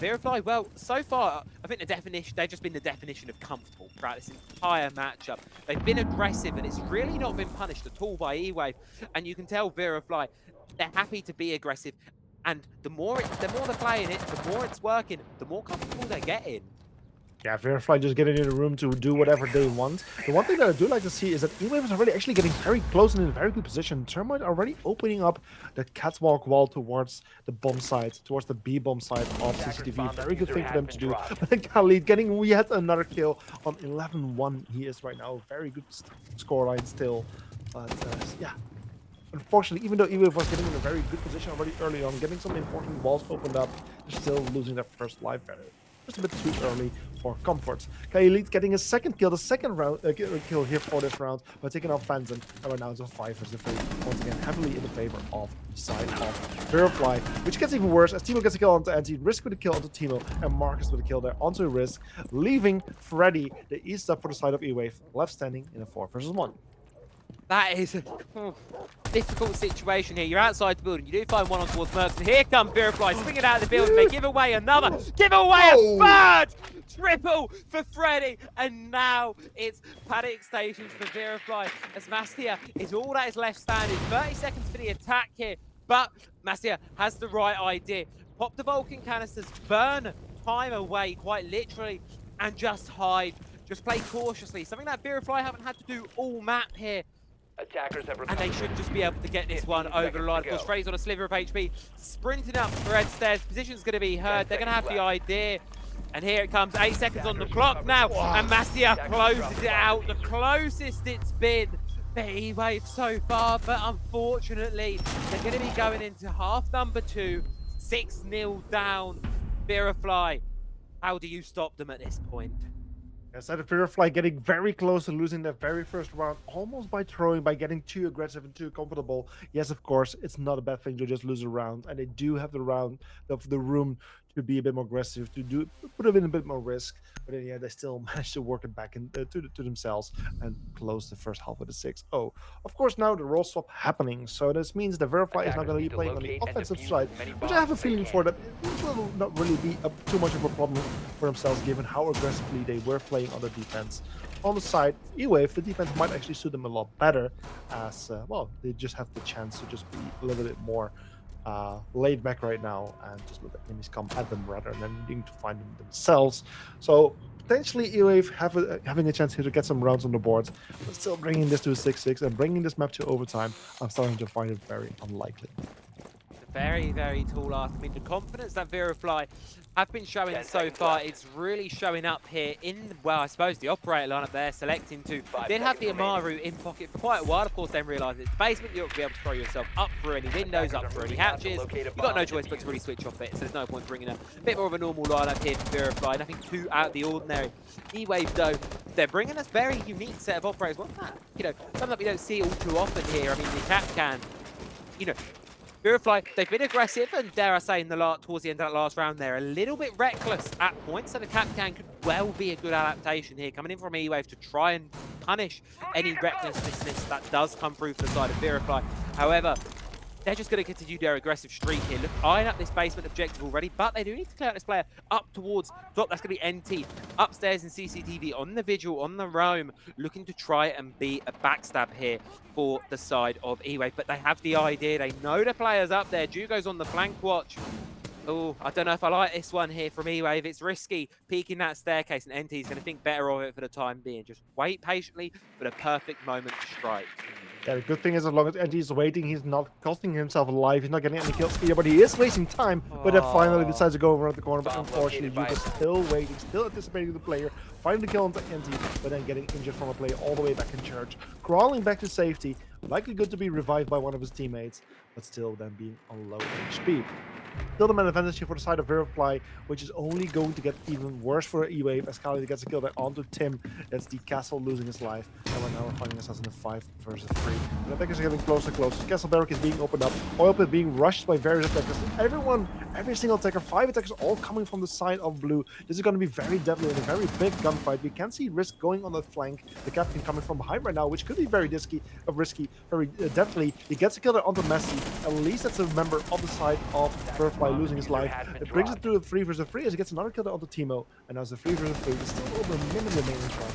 Virifly, well, so far, I think they've just been the definition of comfortable throughout this entire matchup. They've been aggressive, and it's really not been punished at all by EWAVE. And you can tell Virifly, they're happy to be aggressive. And the more they're playing it, the more it's working, the more comfortable they're getting. Yeah, Virifly just getting in the room to do whatever they want. The one thing that I do like to see is that EWAVE is already actually getting very close and in a very good position. Termite already opening up the catwalk wall towards the bomb side, towards the B bomb side of CCTV. Very good thing for them to do. But then Khalid getting yet another kill on 11-1. He is right now. Very good scoreline still. But yeah. Unfortunately, even though EWAVE was getting in a very good position already early on, getting some important walls opened up, they're still losing their first life just a bit too early for comfort. Khalid getting a second kill, the second round kill here for this round by taking out Phantom. And right now it's a 5 versus 3. Once again, heavily in the favor of the side of Virifly, which gets even worse as Timo gets a kill onto Anti, Risk with a kill onto Timo, and Marcus with a kill there onto Risk, leaving Freddy, the ESA for the side of EWAVE, left standing in a 4 versus 1. That is a difficult situation here. You're outside the building. You do find one on towards Mercs. And here comes Virifly swinging out of the building. They give away another. Give away a third! Triple for Freddy. And now it's panic stations for Virifly as Mastia is all that is left standing. 30 seconds for the attack here. But Mastia has the right idea. Pop the Vulcan canisters, burn time away quite literally, and just hide. Just play cautiously. Something that Virifly haven't had to do all map here. Attackers have And they recovered. should just be able to get this 15 one over the seconds line. to Of course, go. Freddy's on a sliver of HP, sprinting up the red stairs. Position's going to be heard. They're going to have the seconds idea. And here it comes, 8 seconds on the clock now. And Mastia closes it out. The closest it's been for EWAVE so far. But unfortunately, they're going to be going into half number 2, 6-0 down. Virifly, how do you stop them at this point? Yes, I had Virifly getting very close to losing their very first round, almost by throwing, by getting too aggressive and too comfortable. Yes, of course, it's not a bad thing to just lose a round, and they do have the room to be a bit more aggressive, to put them in a bit more risk. But then, yeah, they still managed to work it back to themselves and close the first half with a 6-0. Of course, now the role swap happening, so this means that Virifly is not going to be playing on the offensive side, which I have a feeling for that it will not really be too much of a problem for themselves, given how aggressively they were playing on the defense. On the side of EWAVE, the defense might actually suit them a lot better, as well, they just have the chance to just be a little bit more laid back right now and just let the enemies come at them rather than needing to find them themselves. So potentially EWAVE having a chance here to get some rounds on the board, but still bringing this to a 6-6 and bringing this map to overtime, I'm starting to find it very unlikely. Very, very tall ask. I mean, the confidence that Virifly have been showing 10 so seconds far, left. it's really showing up here in, well, I suppose the operator lineup they're selecting to. 5 Did have the seconds Amaru in pocket for quite a while. Of course, then realised it's the basement. You'll be able to throw yourself up through any windows, up through any hatches. You've got no choice but to really switch off it, so there's no point bringing a bit more of a normal lineup here for Virifly. Nothing too out of the ordinary. EWAVE, though, they're bringing us very unique set of operators. What's that? You know, something that we don't see all too often here. I mean, the Capcan, you know, Virifly, they've been aggressive, and dare I say, towards the end of that last round, they're a little bit reckless at points, so the Capcan could well be a good adaptation here, coming in from EWAVE to try and punish any recklessness that does come through for the side of Virifly. However, they're just going to continue their aggressive streak here. Look, eyeing up this basement objective already, but they do need to clear out this player up towards top. That's going to be NT. Upstairs in CCTV, on the Vigil, on the Roam, looking to try and be a backstab here for the side of EWAVE. But they have the idea. They know the player's up there. Jugo's on the flank watch. Oh, I don't know if I like this one here from EWAVE. It's risky peeking that staircase, and NT's going to think better of it for the time being. Just wait patiently for the perfect moment to strike. Yeah, the good thing is, as long as NT is waiting, he's not costing himself alive. He's not getting any kills either, but he is wasting time. But then finally decides to go around the corner. But unfortunately, Yuka's still waiting, still anticipating the player, finding the kill on NT, but then getting injured from a player all the way back in church, crawling back to safety. Likely good to be revived by one of his teammates, but still then being on low HP. Still the man advantage here for the side of Virifly, which is only going to get even worse for EWAVE as Khalid gets a kill back onto Tim. That's the castle losing his life. And we're now finding ourselves in a 5 versus 3. The attackers are getting closer and closer. Castle barrack is being opened up. Oil pit being rushed by various attackers. Every single attacker, 5 attackers all coming from the side of blue. This is going to be very deadly and a very big gunfight. We can see Risk going on the flank. The captain coming from behind right now, which could be very risky, very deadly. He gets a kill there onto Messi. At least that's a member of the side of Virifly losing his life. It brings it to a 3 versus 3 as he gets another kill there onto Timo. And now it's a 3 versus 3. There's still over a minute remaining this round.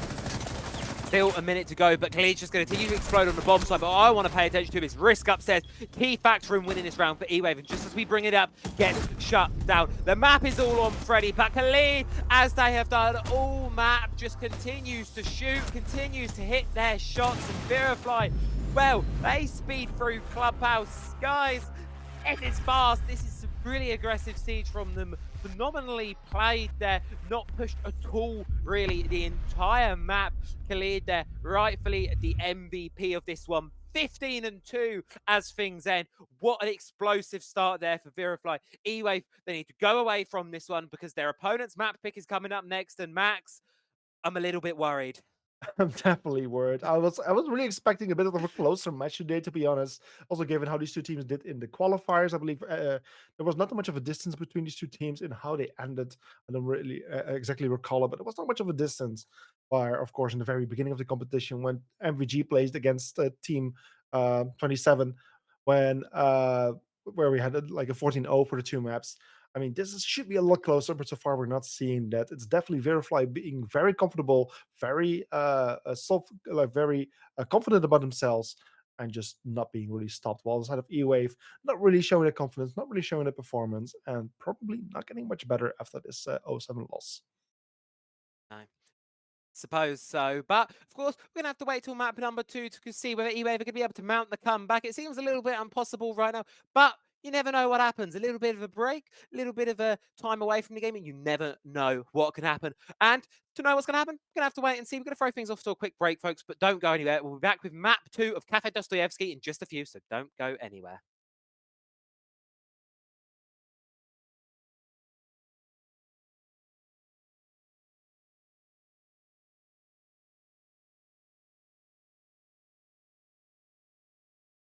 Still a minute to go, but Khalid's just going to continue to explode on the bomb side. But I want to pay attention to is Risk upstairs. Key factor in winning this round for EWAVE. And just as we bring it up, gets shut down. The map is all on Freddy, but Khalid, as they have done all map, just continues to shoot, continues to hit their shots. And Virifly, well, they speed through Clubhouse. Guys, it is fast. This is some really aggressive siege from them. Phenomenally played there, not pushed at all, really, the entire map. Khalid there, rightfully the MVP of this one. 15-2 as things end. What an explosive start there for Virifly. EWAVE, they need to go away from this one because their opponent's map pick is coming up next. And Max, I'm a little bit worried. I'm definitely worried. I was really expecting a bit of a closer match today, to be honest. Also, given how these two teams did in the qualifiers, I believe there was not much of a distance between these two teams in how they ended. I don't really exactly recall it, but there was not much of a distance. Where, of course, in the very beginning of the competition, when MVG played against Team 27, when where we had like a 14-0 for the two maps. I mean, should be a lot closer, but so far we're not seeing that. It's definitely Virifly being very comfortable, very like very confident about themselves, and just not being really stopped. While the side of EWAVE not really showing their confidence, not really showing their performance, and probably not getting much better after this 0-7 loss. No. Suppose so, but of course we're gonna have to wait till map number 2 to see whether EWAVE are gonna be able to mount the comeback. It seems a little bit impossible right now, but you never know what happens. A little bit of a break, a little bit of a time away from the game, and you never know what can happen. And to know what's gonna happen, we're gonna have to wait and see. We're gonna throw things off to a quick break, folks, but don't go anywhere. We'll be back with map 2 of Cafe Dostoevsky in just a few, so don't go anywhere.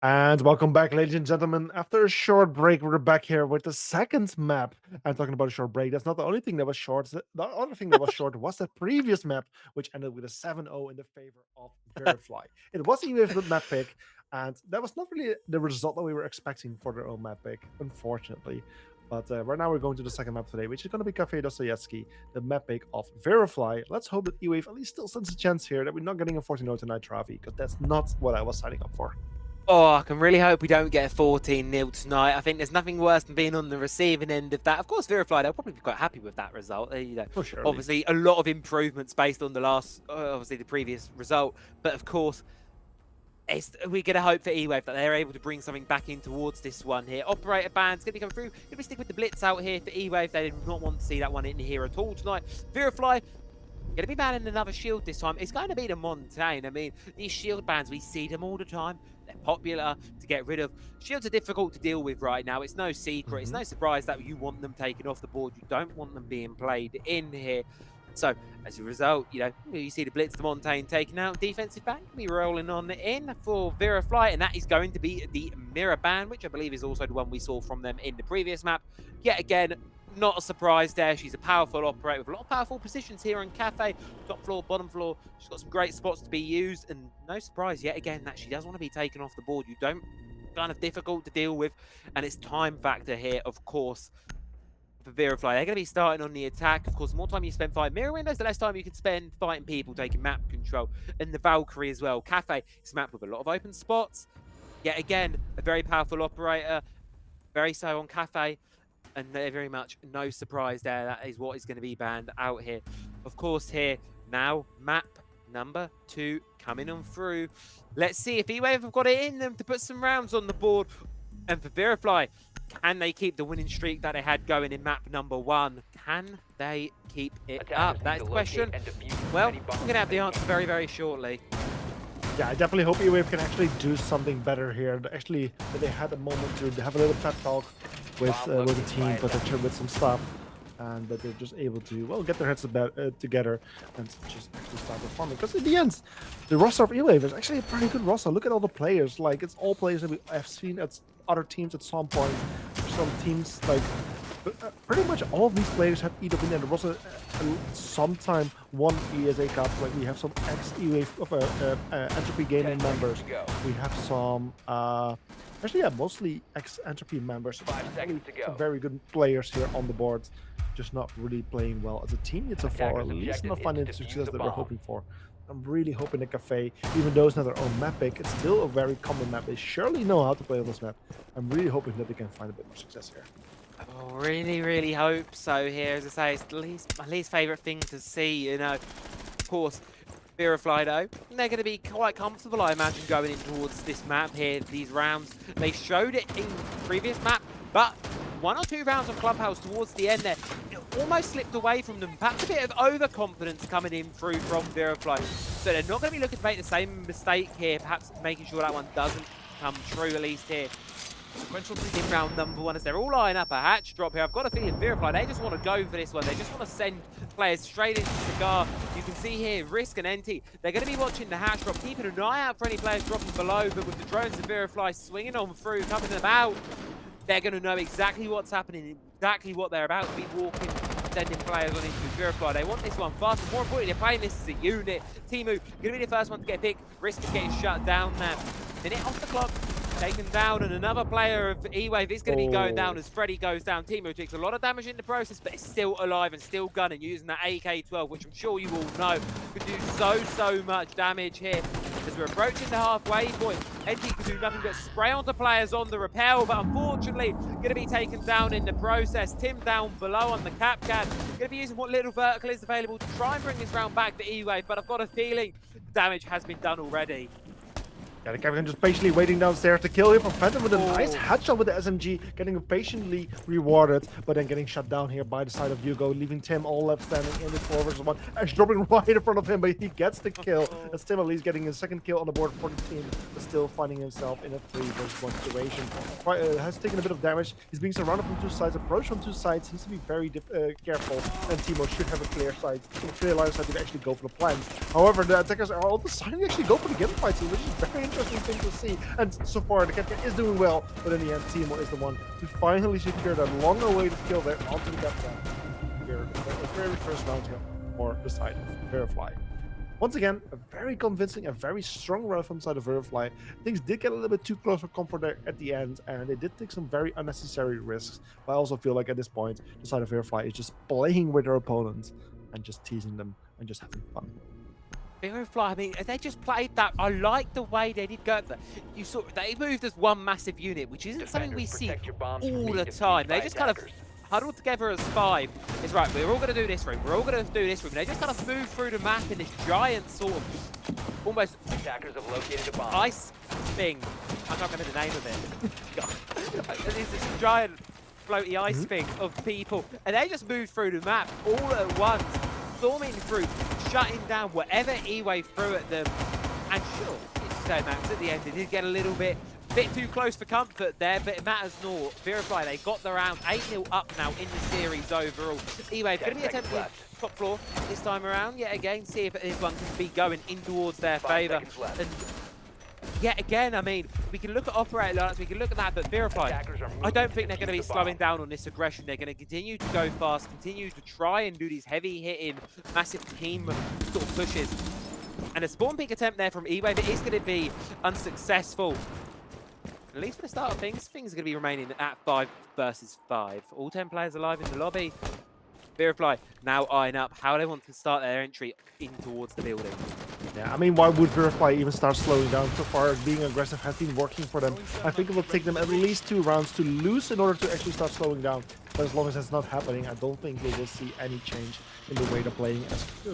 And welcome back, ladies and gentlemen. After a short break, we're back here with the second map. I'm talking about a short break. That's not the only thing that was short. The other thing that was short was the previous map, which ended with a 7-0 in the favor of Verifly. It was EWAVE's map pick, and that was not really the result that we were expecting for their own map pick, unfortunately. But right now we're going to the second map today, which is going to be Cafe Dostoevsky, the map pick of Verifly. Let's hope that EWAVE at least still stands a chance here that we're not getting a 14-0 tonight trophy, because that's not what I was signing up for. Oh, I can really hope we don't get a 14-0 tonight. I think there's nothing worse than being on the receiving end of that. Of course, Virifly, they'll probably be quite happy with that result. Surely. Obviously, a lot of improvements based on the obviously the previous result. But of course, we're going to hope for EWAVE that they're able to bring something back in towards this one here. Operator band's going to be coming through. Going to be sticking with the blitz out here for EWAVE. They did not want to see that one in here at all tonight. Virifly, going to be banning another shield this time. It's going to be the Montaigne. I mean, these shield bans, we see them all the time. They're popular to get rid of. Shields are difficult to deal with right now. It's no secret. It's no surprise that you want them taken off the board. You don't want them being played in here. So, as a result, you see the blitz, the Montaigne taken out. Defensive back can be rolling on in for Virifly, and that is going to be the mirror ban, which I believe is also the one we saw from them in the previous map. Yet again, not a surprise there. She's a powerful operator with a lot of powerful positions here on Cafe. Top floor, bottom floor. She's got some great spots to be used. And no surprise yet again that she does want to be taken off the board. You don't kind of difficult to deal with. And it's time factor here, of course, for Virifly. They're going to be starting on the attack. Of course, the more time you spend fighting mirror windows, the less time you can spend fighting people, taking map control. And the Valkyrie as well. Cafe is mapped with a lot of open spots. Yet again, a very powerful operator. Very so on Cafe. And very much no surprise there. That is what is going to be banned out here. Of course, here now, map number 2 coming on through. Let's see if EWAVE have got it in them to put some rounds on the board. And for Virifly, can they keep the winning streak that they had going in map number 1? Can they keep it up? That is the question. Well, we're going to have the answer very, very shortly. Yeah, I definitely hope EWAVE can actually do something better here. Actually, that they had a moment to have a little pep talk with the team, but with some stuff, and that they're just able to get their heads together and just actually start performing. Because in the end, the roster of EWAVE is actually a pretty good roster. Look at all the players. Like, it's all players that we have seen at other teams at some point. Some teams like. Pretty much all of these players have either been in the roster sometime won ESA Cup. Like, we have some ex-EWAVE of Entropy Gaming members. We have some, actually, yeah, mostly ex-Entropy members. 5 seconds to go. Some very good players here on the board, just not really playing well as a team yet so far, or at least not finding the success that we're hoping for. I'm really hoping the Cafe, even though it's not their own map pick, it's still a very common map. They surely know how to play on this map. I'm really hoping that they can find a bit more success here. Oh, really, really hope so here. As I say, it's my least favourite thing to see, Of course, Virifly, though, they're going to be quite comfortable, I imagine, going in towards this map here, these rounds. They showed it in the previous map, but 1 or 2 rounds on Clubhouse towards the end there, it almost slipped away from them. Perhaps a bit of overconfidence coming in through from Virifly. So they're not going to be looking to make the same mistake here, perhaps making sure that one doesn't come true, at least here. In round number 1 as they're all eyeing up a hatch drop here. I've got a feeling Virifly, they just want to go for this one. They just want to send players straight into Cigar. You can see here, Risk and NT, they're going to be watching the hatch drop, keeping an eye out for any players dropping below, but with the drones and Virifly swinging on through, coming them out, they're going to know exactly what's happening, exactly what they're about to be walking, sending players on into Virifly. They want this one fast, but more importantly, they're playing this as a unit. Timu going to be the first one to get picked. Risk is getting shut down now. Minute off the clock. Taken down, and another player of EWAVE is going to be going down as Freddy goes down. Timo takes a lot of damage in the process, but is still alive and still gunning using that AK-12, which I'm sure you all know could do so much damage here. As we're approaching the halfway point, NT can do nothing but spray onto players on the rappel, but unfortunately going to be taken down in the process. Tim down below on the cap can. Going to be using what little vertical is available to try and bring this round back to EWAVE, but I've got a feeling damage has been done already. Yeah, the Captain just patiently waiting downstairs to kill him from Phantom with a nice headshot with the SMG, getting patiently rewarded, but then getting shut down here by the side of Hugo, leaving Tim all left standing in the 4v1. Ash dropping right in front of him, but he gets the kill. As Tim at least getting his second kill on the board for the team, but still finding himself in a 3v1 situation. Has taken a bit of damage. He's being surrounded from two sides, approached from two sides. He needs to be very careful, and Timo should have a clear side, a clear line of sight to actually go for the plans. However, the attackers are all deciding to actually go for the game fight, which is very interesting thing to see. And so far, the captain is doing well, but in the end, Timo is the one to finally secure that long-awaited kill there onto the captain. Here, the very first round here for the side of Virifly. Once again, a very convincing and very strong run from the side of Virifly. Things did get a little bit too close for comfort there at the end, and they did take some very unnecessary risks. But I also feel like at this point, the side of Virifly is just playing with their opponents and just teasing them and just having fun. Virifly, I mean, they just played that. I like the way they did go. You saw they moved as one massive unit, which isn't something we see all the time. They just kind of huddled together as 5. It's right, we're all going to do this room. We're all going to do this room. They just kind of move through the map in this giant sort of almost Attackers have located a bomb. ice thing. I can't remember the name of it. It's this giant floaty ice thing of people, and they just moved through the map all at once, storming through, shutting down whatever EWAVE threw at them. And sure, it's so Max at the end, it did get a little bit too close for comfort there, but it matters not. Virifly, they got the round 8-0 up now in the series overall. EWAVE going to be attempting top floor this time around yet again, see if this one can be going in towards their favour. And yet again, I mean, we can look at operator lines, we can look at that, but Virifly, I don't think they're going to be slowing down on this aggression. They're going to continue to go fast, continue to try and do these heavy hitting, massive team sort of pushes. And a spawn peek attempt there from EWAVE, it is going to be unsuccessful. At least for the start of things are going to be remaining at 5 versus 5. All 10 players alive in the lobby. Virifly now eyeing up how they want to start their entry in towards the building. Yeah, I mean, why would Virifly even start slowing down? So far, being aggressive has been working for them. I think it will take them at least 2 rounds to lose in order to actually start slowing down. But as long as that's not happening, I don't think we will see any change in the way they're playing,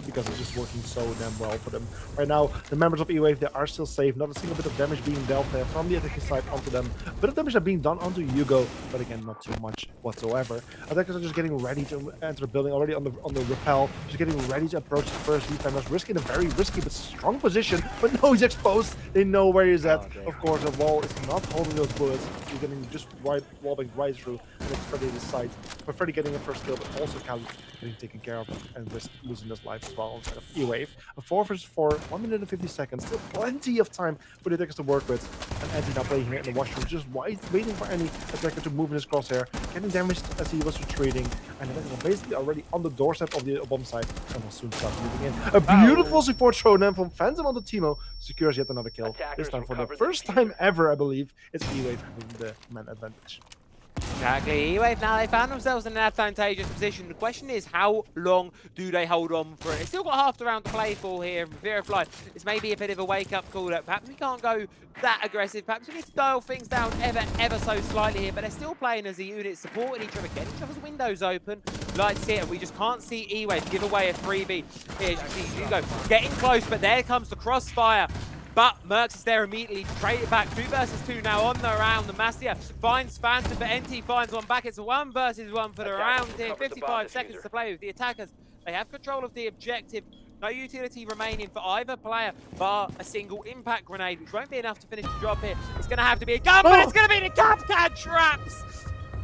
because it's just working so damn well for them. Right now, the members of EWAVE, they are still safe. Not a single bit of damage being dealt there from the attacking side onto them. A bit of damage being done onto Hugo, but again, not too much whatsoever. Attackers are just getting ready to enter the building, already on the rappel, just getting ready to approach the first defenders, risking a very risky but strong position. But no, he's exposed. They know where he's at. Of course, the wall is not holding those bullets. He's getting just wallbang right through, and it's Freddy this side. But Freddy getting a first kill, but also Khalid getting taken care of and risk losing his life as well instead of EWAVE. A 4 versus 4, 1 minute and 50 seconds. Still plenty of time for the attackers to work with. And Andy now playing here in the washroom, just waiting for any attacker to move in his crosshair, getting damaged as he was retreating. And then basically already on the doorstep of the bomb site, and will soon start moving in. A beautiful support showdown from Phantom on the Timo, secures yet another kill. This time for the first time ever, I believe, it's EWAVE having the man advantage. Exactly, EWAVE now, they found themselves in an advantageous position. The question is, how long do they hold on for it? They've still got half the round to play for here. Virifly, this may be a bit of a wake-up call that perhaps we can't go that aggressive. Perhaps we need to dial things down ever so slightly here, but they're still playing as a unit, supporting each other, getting each other's windows open. Like to see it, we just can't see EWAVE give away a 3v. Here, Hugo getting close, but there comes the crossfire. But Mercs is there immediately to trade it back. 2 versus 2 now on the round. The Mastia finds Phantom, but NT finds one back. It's a 1 versus 1 for the round here. 55 seconds to play with the attackers. They have control of the objective. No utility remaining for either player, bar a single impact grenade, which won't be enough to finish the job here. It's going to have to be a gun, but it's going to be the Capcan traps!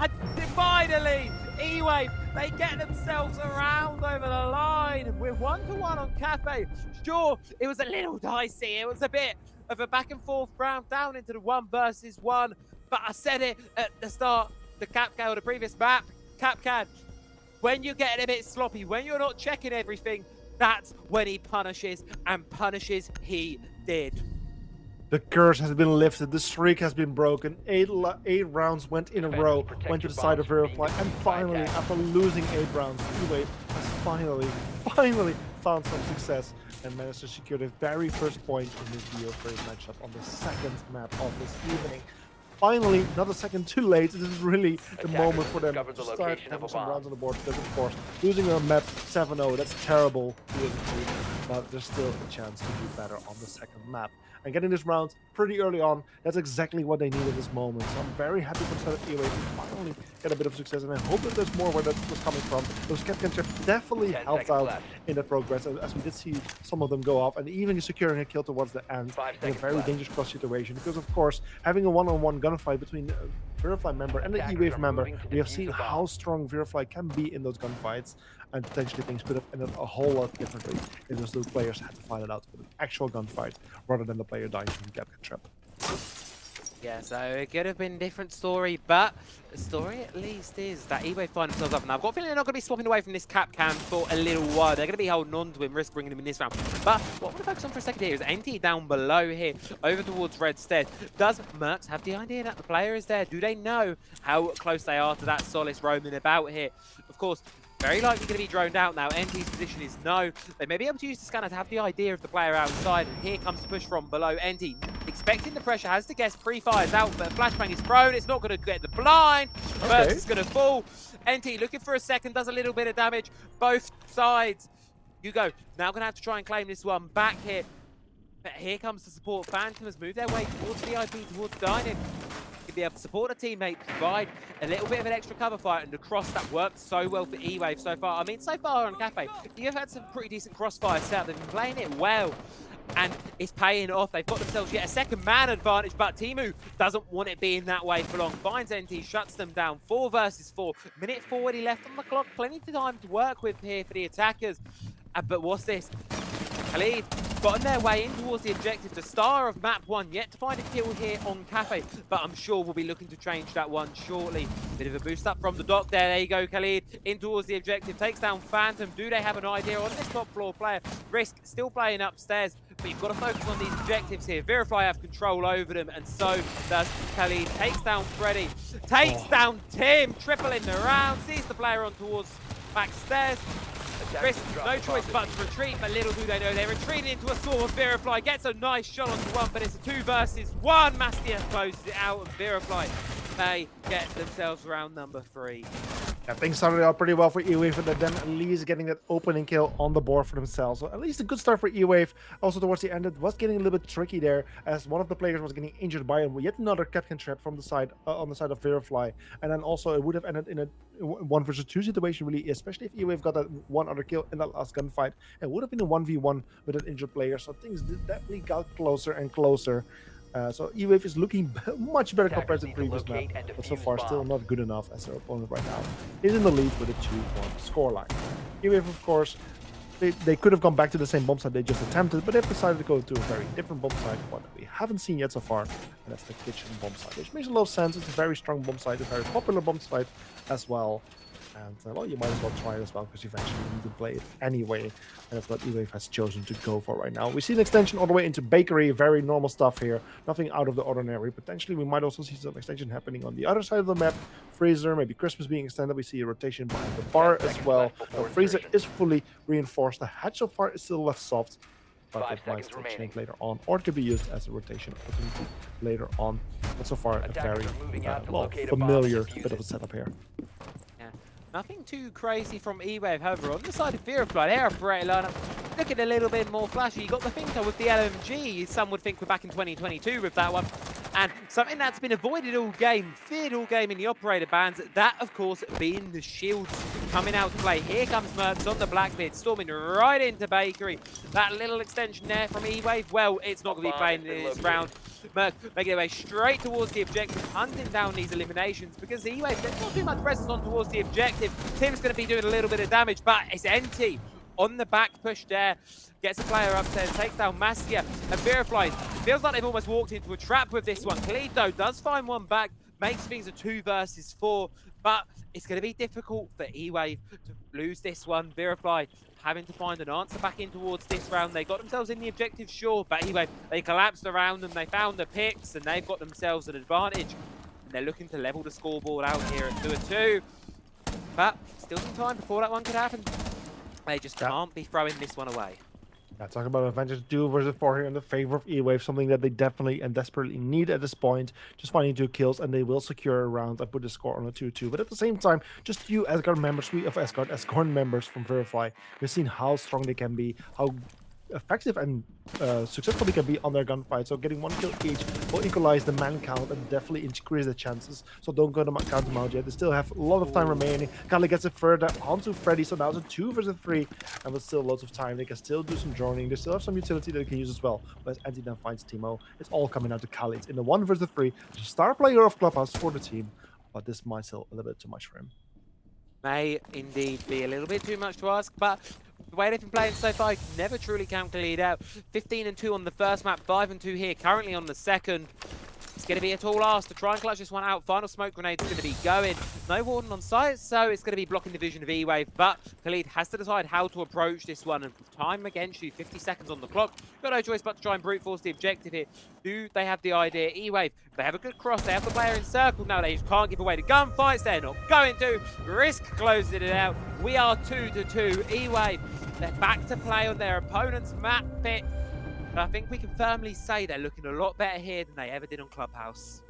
And finally, EWAVE, they get themselves around over the line. We're 1-1 on Cafe. Sure, it was a little dicey. It was a bit of a back and forth round down into the 1 versus 1. But I said it at the start, the Capcan or the previous map, Capcan, when you're getting a bit sloppy, when you're not checking everything, that's when he punishes, and punishes he did. The curse has been lifted. The streak has been broken. Eight rounds went in a row, went to the side of Virifly, and finally, after losing 8 rounds, EWAVE has finally found some success and managed to secure the very first point in this BO3 matchup on the second map of this evening. Finally, not a second too late. This is really the moment for them to start having some rounds on the board, because of course, losing a map 7-0, that's terrible to the team, but there's still a chance to do better on the second map. And getting this round pretty early on, that's exactly what they need at this moment. So I'm very happy for the side of EWAVE to finally get a bit of success, and I hope that there's more where that was coming from. Those Capcan traps definitely helped out in that progress, as we did see some of them go off, and even securing a kill towards the end in a very dangerous cross situation, because of course, having a one-on-one gunfight between a Virifly member and an EWAVE member, we have seen how strong Virifly can be in those gunfights, and potentially things could have ended a whole lot differently if those players had to fight it out with an actual gunfight rather than the player dying from the Capcan trap. Yeah, so it could have been a different story, but the story at least is that EWAVE find themselves up. Now, I've got a feeling they're not going to be swapping away from this Capcan for a little while. They're going to be holding on to him, risk bringing him in this round. But what I want to focus on for a second here is NT down below here, over towards Redstead. Does Mercs have the idea that the player is there? Do they know how close they are to that Solace roaming about here? Of course, very likely going to be droned out now. NT's position is no. They may be able to use the scanner to have the idea of the player outside. And here comes the push from below. NT expecting the pressure, has to guess, pre-fires out, but flashbang is thrown. It's not going to get the blind. First, it's going to fall. NT looking for a second, does a little bit of damage. Both sides. Hugo now going to have to try and claim this one back here. But here comes the support. Phantom has moved their way towards VIP, towards Dining. To be able to support a teammate, provide a little bit of an extra cover fight, and the cross that worked so well for EWAVE so far. I mean, so far on Cafe, you've had some pretty decent crossfire set up. They've been playing it well, and it's paying off. They've got themselves yet a second man advantage, but Timu doesn't want it being that way for long. Finds NT, shuts them down. 4 versus 4. Minute 40 left on the clock. Plenty of time to work with here for the attackers. But what's this? Khalid gotten their way in towards the objective. The star of map 1 yet to find a kill here on Cafe, but I'm sure we'll be looking to change that one shortly. Bit of a boost up from the dock there. There you go, Khalid in towards the objective, takes down Phantom. Do they have an idea on this top floor player? Risk still playing upstairs, but you've got to focus on these objectives here. Virifly have control over them, and so does Khalid. Takes down Freddy, takes down Tim, triple in the round, sees the player on towards backstairs. Risk, no choice but to retreat, but little do they know they're retreating into a swarm of Virifly. Gets a nice shot onto one, but it's a 2 versus 1. Mastia closes it out, and Virifly may get themselves round number 3. Yeah, things started out pretty well for EWAVE, but then at least getting that opening kill on the board for themselves. So at least a good start for EWAVE. Also towards the end, it was getting a little bit tricky there, as one of the players was getting injured by yet another Capcan trap from the side on the side of Virifly. And then also it would have ended in a 1 versus 2 situation, really, especially if EWAVE got that one other kill in that last gunfight. It would have been a 1v1 with an injured player, so things definitely got closer and closer. So EWAVE is looking much better compared to the previous map, but so far still not good enough, as their opponent right now is in the lead with a 2-1 scoreline. EWAVE, of course, they could have gone back to the same bomb site they just attempted, but they've decided to go to a very different bomb site, one that we haven't seen yet so far, and that's the kitchen bomb site, which makes a lot of sense. It's a very strong bomb site, a very popular bomb site as well. And well, you might as well try it as well, because eventually you need to play it anyway. And that's what EWAVE has chosen to go for right now. We see an extension all the way into Bakery, very normal stuff here. Nothing out of the ordinary. Potentially, we might also see some extension happening on the other side of the map. Freezer, maybe Christmas being extended. We see a rotation behind the bar as well. Freezer is fully reinforced. The hatch so far is still left soft, but it might still change later on, or it could be used as a rotation opportunity later on. But so far, a very familiar bit of a setup here. Nothing too crazy from EWAVE, however, on the side of Virifly, their operator lineup looking a little bit more flashy. You got the Finko with the LMG. Some would think we're back in 2022 with that one. And something that's been avoided all game, feared all game in the operator bans, that of course being the shields coming out to play. Here comes Mercs on the Blackbeard, storming right into Bakery. That little extension there from E-Wave, well, it's not going to be playing this round. Merc making their way straight towards the objective, hunting down these eliminations because E-Wave, there's not too much presence on towards the objective. Tim's going to be doing a little bit of damage, but it's NT on the back push there. Gets a player upstairs, takes down Mastia, and Virifly. Feels like they've almost walked into a trap with this one. Khalid, though, does find one back, makes things a 2 versus 4, but it's going to be difficult for E-Wave to lose this one. Virifly having to find an answer back in towards this round. They got themselves in the objective, sure, but E-Wave, they collapsed around them, they found the picks, and they've got themselves an advantage. And they're looking to level the scoreboard out here at 2-2. But still some time before that one could happen. They just can't be throwing this one away. Yeah, talking about advantage 2 versus 4 here in the favor of E-Wave, something that they definitely and desperately need at this point. Just finding 2 kills, and they will secure a round and put the score on a 2-2. But at the same time, just few Asgard members, Asgorn members from Virifly, we've seen how strong they can be, how effective and successful they can be on their gunfight. So getting 1 kill each will equalize the man count and definitely increase the chances. So don't go to count them out yet. They still have a lot of time remaining. Kali gets it further onto Freddy, so now it's a 2 versus 3, and with still loads of time, they can still do some droning. They still have some utility that they can use as well. But as Anti then finds Timo, it's all coming out to Kali. It's in the 1 versus 3, the star player of Clubhouse for the team, but this might still a little bit too much for him. May indeed be a little bit too much to ask, but the way they've been playing so far, you can never truly count Khalid out. 15-2 on the first map, 5-2 here, currently on the second. It's going to be a tall ask to try and clutch this one out. Final smoke grenade's going to be going. No Warden on site, so it's going to be blocking the vision of E-Wave. But Khalid has to decide how to approach this one. And time against you, 50 seconds on the clock. Got no choice but to try and brute force the objective here. Do they have the idea? E-Wave, they have a good cross. They have the player encircled now. They just can't give away the gunfights. They're not going to. Risk closing it out. We are 2-2. E-Wave, they're back to play on their opponent's map pick. But I think we can firmly say they're looking a lot better here than they ever did on Clubhouse.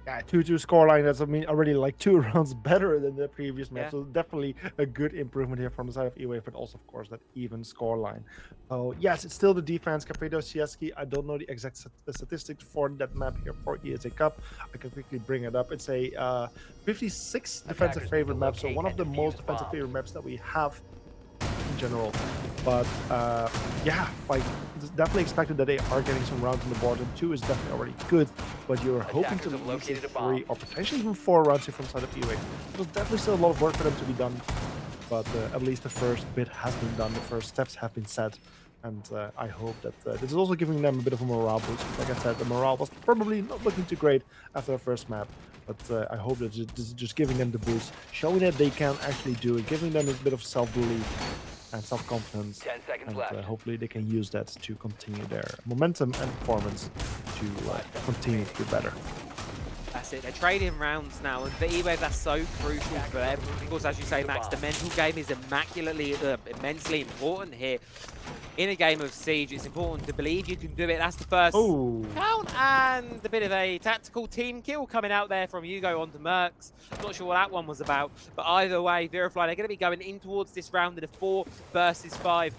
Yeah, 2-2 scoreline. That's, I mean, already like 2 rounds better than the previous match. Yeah. So definitely a good improvement here from the side of E-Wave, but also, of course, that even scoreline. So yes, it's still the defense. Capedo, Sieski. I don't know the exact statistics for that map here for ESA Cup. I can quickly bring it up. It's a 56 defensive favorite map, so one of the most defensive favorite maps that we have in general. But yeah, like it's definitely expected that they are getting some rounds on the board, and 2 is definitely already good, but you're hoping to locate 3 or potentially even 4 rounds here from the side of E-Wave. There's definitely still a lot of work for them to be done, but at least the first bit has been done, the first steps have been set, and I hope that this is also giving them a bit of a morale boost. Like I said, the morale was probably not looking too great after the first map, but I hope that this is just giving them the boost, showing that they can actually do it, giving them a bit of self-belief and self-confidence, 10 seconds and left. hopefully they can use that to continue their momentum and performance to continue to do better. That's it. They're trading rounds now, and for E-Wave, that's so crucial for them. Of course, as you say, Max, the mental game is immensely important here. In a game of Siege, it's important to believe you can do it. That's the first count, and a bit of a tactical team kill coming out there from Hugo onto Mercs. Not sure what that one was about, but either way, Virifly, they're going to be going in towards this round in a 4 versus 5.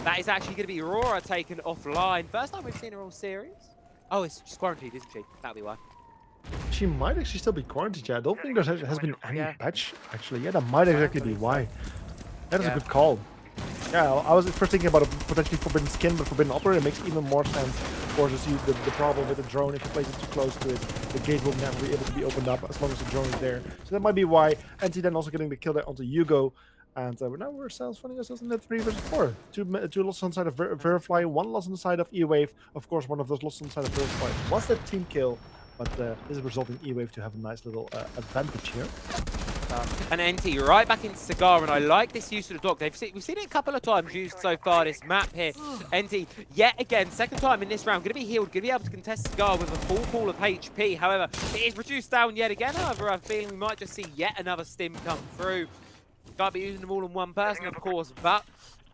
That is actually going to be Aurora taken offline. First time we've seen her all series. Oh, she's quarantined, isn't she? That'll be why. She might actually still be quarantined. Yeah, I don't think there has been any patch, actually. Yeah, that might exactly be why. That is a good call. Yeah, I was first thinking about a potentially forbidden skin, but forbidden operator makes even more sense. Of course, you see the problem with the drone. If you place it too close to it, the gate will never be able to be opened up as long as the drone is there. So that might be why. And then also getting the kill there onto Hugo. And now we're finding ourselves in the 3 versus 4. Two losses on the side of Virifly, 1 loss on the side of E-Wave. Of course, one of those losses on the side of Virifly was that team kill. But this is resulting E-Wave to have a nice little advantage here. And NT right back into Cigar, and I like this use of the dog. We've seen it a couple of times used so far this map here. NT, yet again, second time in this round, going to be healed, going to be able to contest Cigar with a full pool of HP. However, it is reduced down yet again. However, I'm feeling we might just see yet another stim come through. Can't be using them all in one person, of course, but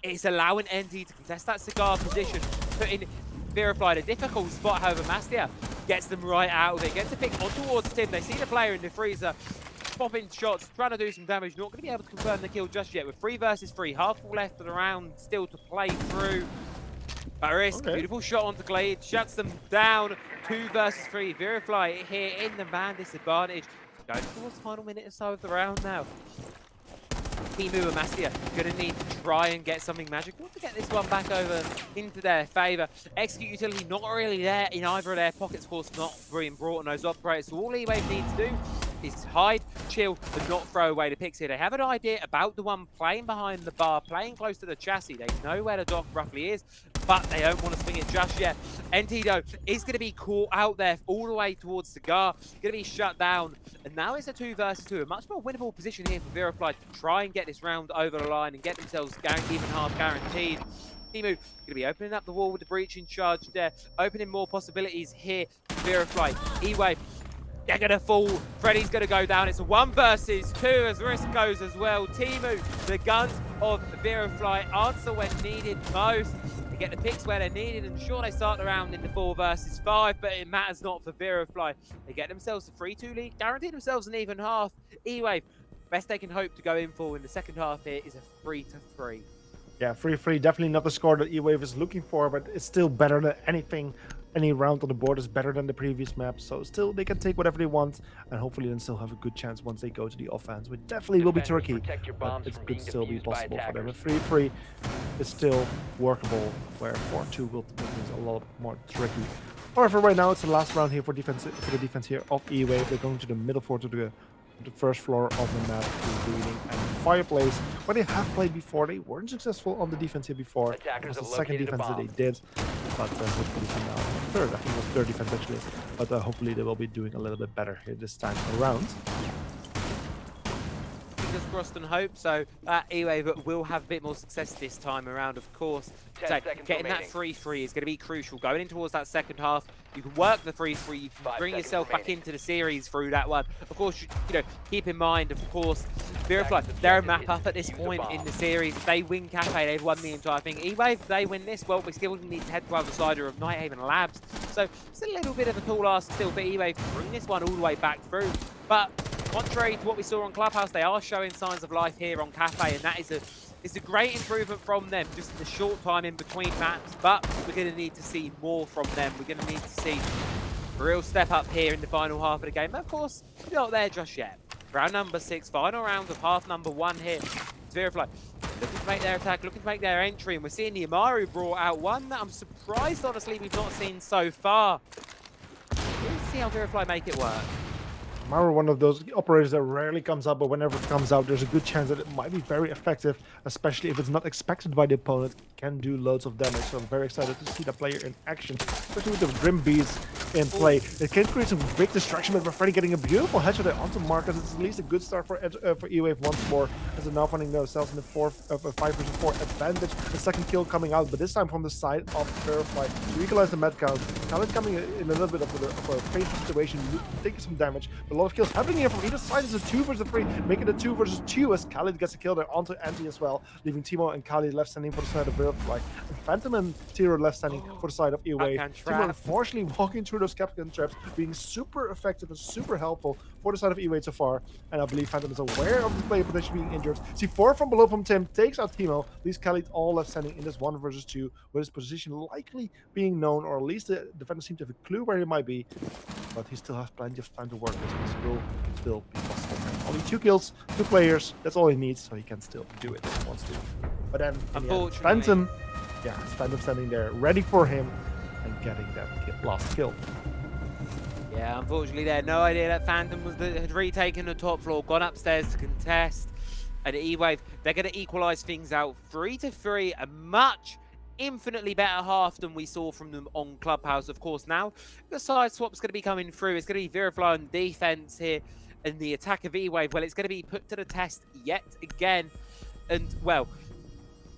it's allowing NT to contest that Cigar position, putting Virifly in a difficult spot. However, Mastia gets them right out of it, gets a pick on towards Tim. They see the player in the freezer, popping shots, trying to do some damage. Not going to be able to confirm the kill just yet. With 3 versus 3, half left of the round still to play through. Baris, Okay. beautiful shot onto Glade, shuts them down. 2 versus 3. Virifly here in the man disadvantage. Going towards the final minute or so of the round now. Timu and Mastia going to need to try and get something magical to get this one back over into their favour. Execute utility not really there in either of their pockets, of course, not being brought on those operators. So all EWAVE need to do is hide, chill, and not throw away the picks here. They have an idea about the one playing behind the bar, playing close to the chassis. They know where the dock roughly is, but they don't want to swing it just yet. Entido is going to be caught out there all the way towards Cigar, going to be shut down. And now it's a 2 versus 2, a much more winnable position here for Virifly to try and get this round over the line and get themselves even half guaranteed. Timu going to be opening up the wall with the breach in charge there, opening more possibilities here for Virifly. EWAVE, they're going to fall. Freddy's going to go down. It's a 1 versus 2 as risk goes as well. Timu, the guns of Virifly, answer when needed most. They get the picks where they're needed, and sure, they start the round in the 4 versus 5, but it matters not for Virifly. They get themselves a 3-2 lead, guarantee themselves an even half. EWAVE, best they can hope to go in for in the second half here is a 3-3. Yeah, 3-3, definitely not the score that EWAVE is looking for, but it's still better than anything. Any round on the board is better than the previous map, so still they can take whatever they want, and hopefully then still have a good chance once they go to the offense, which definitely will be Defenders, tricky, protect your but bombs it from could being still be defused by possible for them. A attackers. 3-3 is still workable, where 4-2 will make things a lot more tricky. However, right now it's the last round here for the defense here of EWAVE. They're going to the middle floor, to the first floor of the map, to Breeding and Fireplace, where they have played before. They weren't successful on the defense here before. It Attackers was the have second located a defense that bomb. they did, but hopefully from now third. I think it was third defense actually, but hopefully they will be doing a little bit better here this time around. Fingers crossed and hope so. EWAVE will have a bit more success this time around, of course. 10 So seconds getting that remaining. 3-3 is going to be crucial. Going in towards that second half, you can work the 3-3, you can 5 bring seconds yourself back remaining. into the series through that one. Of course, you know, keep in mind, of course, Virifly, Objective they're a is map to up at this defuse a point bomb. in the series. If they win Cafe, they've won the entire thing. EWAVE, they win this, well, we still need to head to the side of Nighthaven Labs. So it's a little bit of a tall ask still for EWAVE to bring this one all the way back through. But contrary to what we saw on Clubhouse, they are showing signs of life here on Cafe, and that is it's a great improvement from them just in the short time in between maps, but we're going to need to see more from them. We're going to need to see a real step up here in the final half of the game. But of course, we're not there just yet. Round number 6, final round of half number 1 here. It's Virifly looking to make their attack, looking to make their entry, and we're seeing the Amaru brought out, one that I'm surprised, honestly, we've not seen so far. Let's see how Virifly make it work. Maru, one of those operators that rarely comes out, but whenever it comes out, there's a good chance that it might be very effective, especially if it's not expected by the opponent. It can do loads of damage, so I'm very excited to see that player in action, especially with the Grim Bees in play. It can create some big distraction, but Freddy getting a beautiful headshot there onto Marcus. It's at least a good start for EWAVE once more, as they're now finding themselves in the 5 versus 4 advantage. The second kill coming out, but this time from the side of Virifly to equalize the med count. Khaled coming in a little bit of a painful situation, taking some damage. A lot of kills happening here from either side. It's a 2 versus 3, making it 2 versus 2 as Khalid gets a kill there onto Anti as well, leaving Timo and Khalid left standing for the side of Virifly, and Phantom and Tiro left standing for the side of EWAVE. Timo unfortunately walking through those Capcan traps, being super effective and super helpful for the side of EWAVE so far, and I believe Phantom is aware of the player potentially being injured. C4 from below from Tim takes out Timo, leaves Khalid all left standing in this 1 versus 2, with his position likely being known, or at least the defender seems to have a clue where he might be, but he still has plenty of time to work with, so this will still be possible for him. Only 2 kills, 2 players, that's all he needs, so he can still do it if he wants to. But then, Unfortunately, Phantom, yeah, it's Phantom standing there, ready for him, and getting that last kill. Yeah, unfortunately, they had no idea that Phantom had retaken the top floor, gone upstairs to contest. And EWAVE, they're going to equalize things out 3-3, a much infinitely better half than we saw from them on Clubhouse. Of course, now the side swap's going to be coming through. It's going to be Virifly on defense here, and the attack of EWAVE, well, it's going to be put to the test yet again. And, well,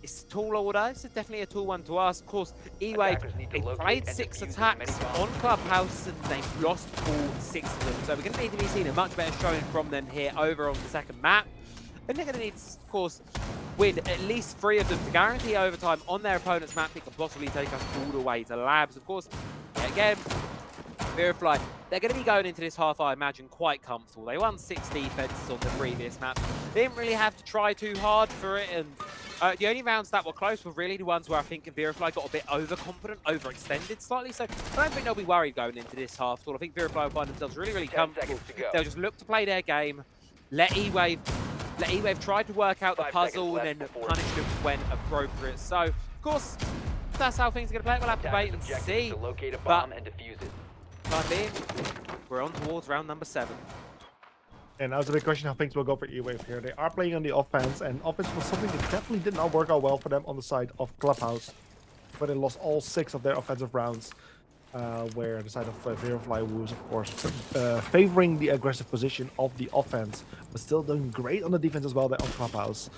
it's a tall order. It's definitely a tall one to ask. Of course, EWAVE, they played 6 attacks on Clubhouse, and they've lost all 6 of them. So we're going to need to be seeing a much better showing from them here over on the second map. And they're going to need to, of course, win at least 3 of them to guarantee overtime on their opponent's map. They can possibly take us all the way to Labs. Of course, again, Virifly, they're going to be going into this half, I imagine, quite comfortable. They won 6 defenses on the previous map. They didn't really have to try too hard for it, and the only rounds that were close were really the ones where I think Virifly got a bit overconfident, overextended slightly. So I don't think they'll be worried going into this half. I think Virifly will find themselves really, really 10 comfortable. seconds to go. They'll just look to play their game, let EWAVE try to work out the 5 puzzle seconds and then left before punish them when appropriate. So, of course, that's how things are going to play. We'll have to wait and Attackers' objective see. is to locate a But bomb and defuse it. time being, we're on towards round number 7. And now it's a big question how things will go for EWAVE here. They are playing on the offense, and offense was something that definitely did not work out well for them on the side of Clubhouse, where they lost all 6 of their offensive rounds. Where the side of Virifly was, of course, favoring the aggressive position of the offense, but still doing great on the defense as well there on Clubhouse.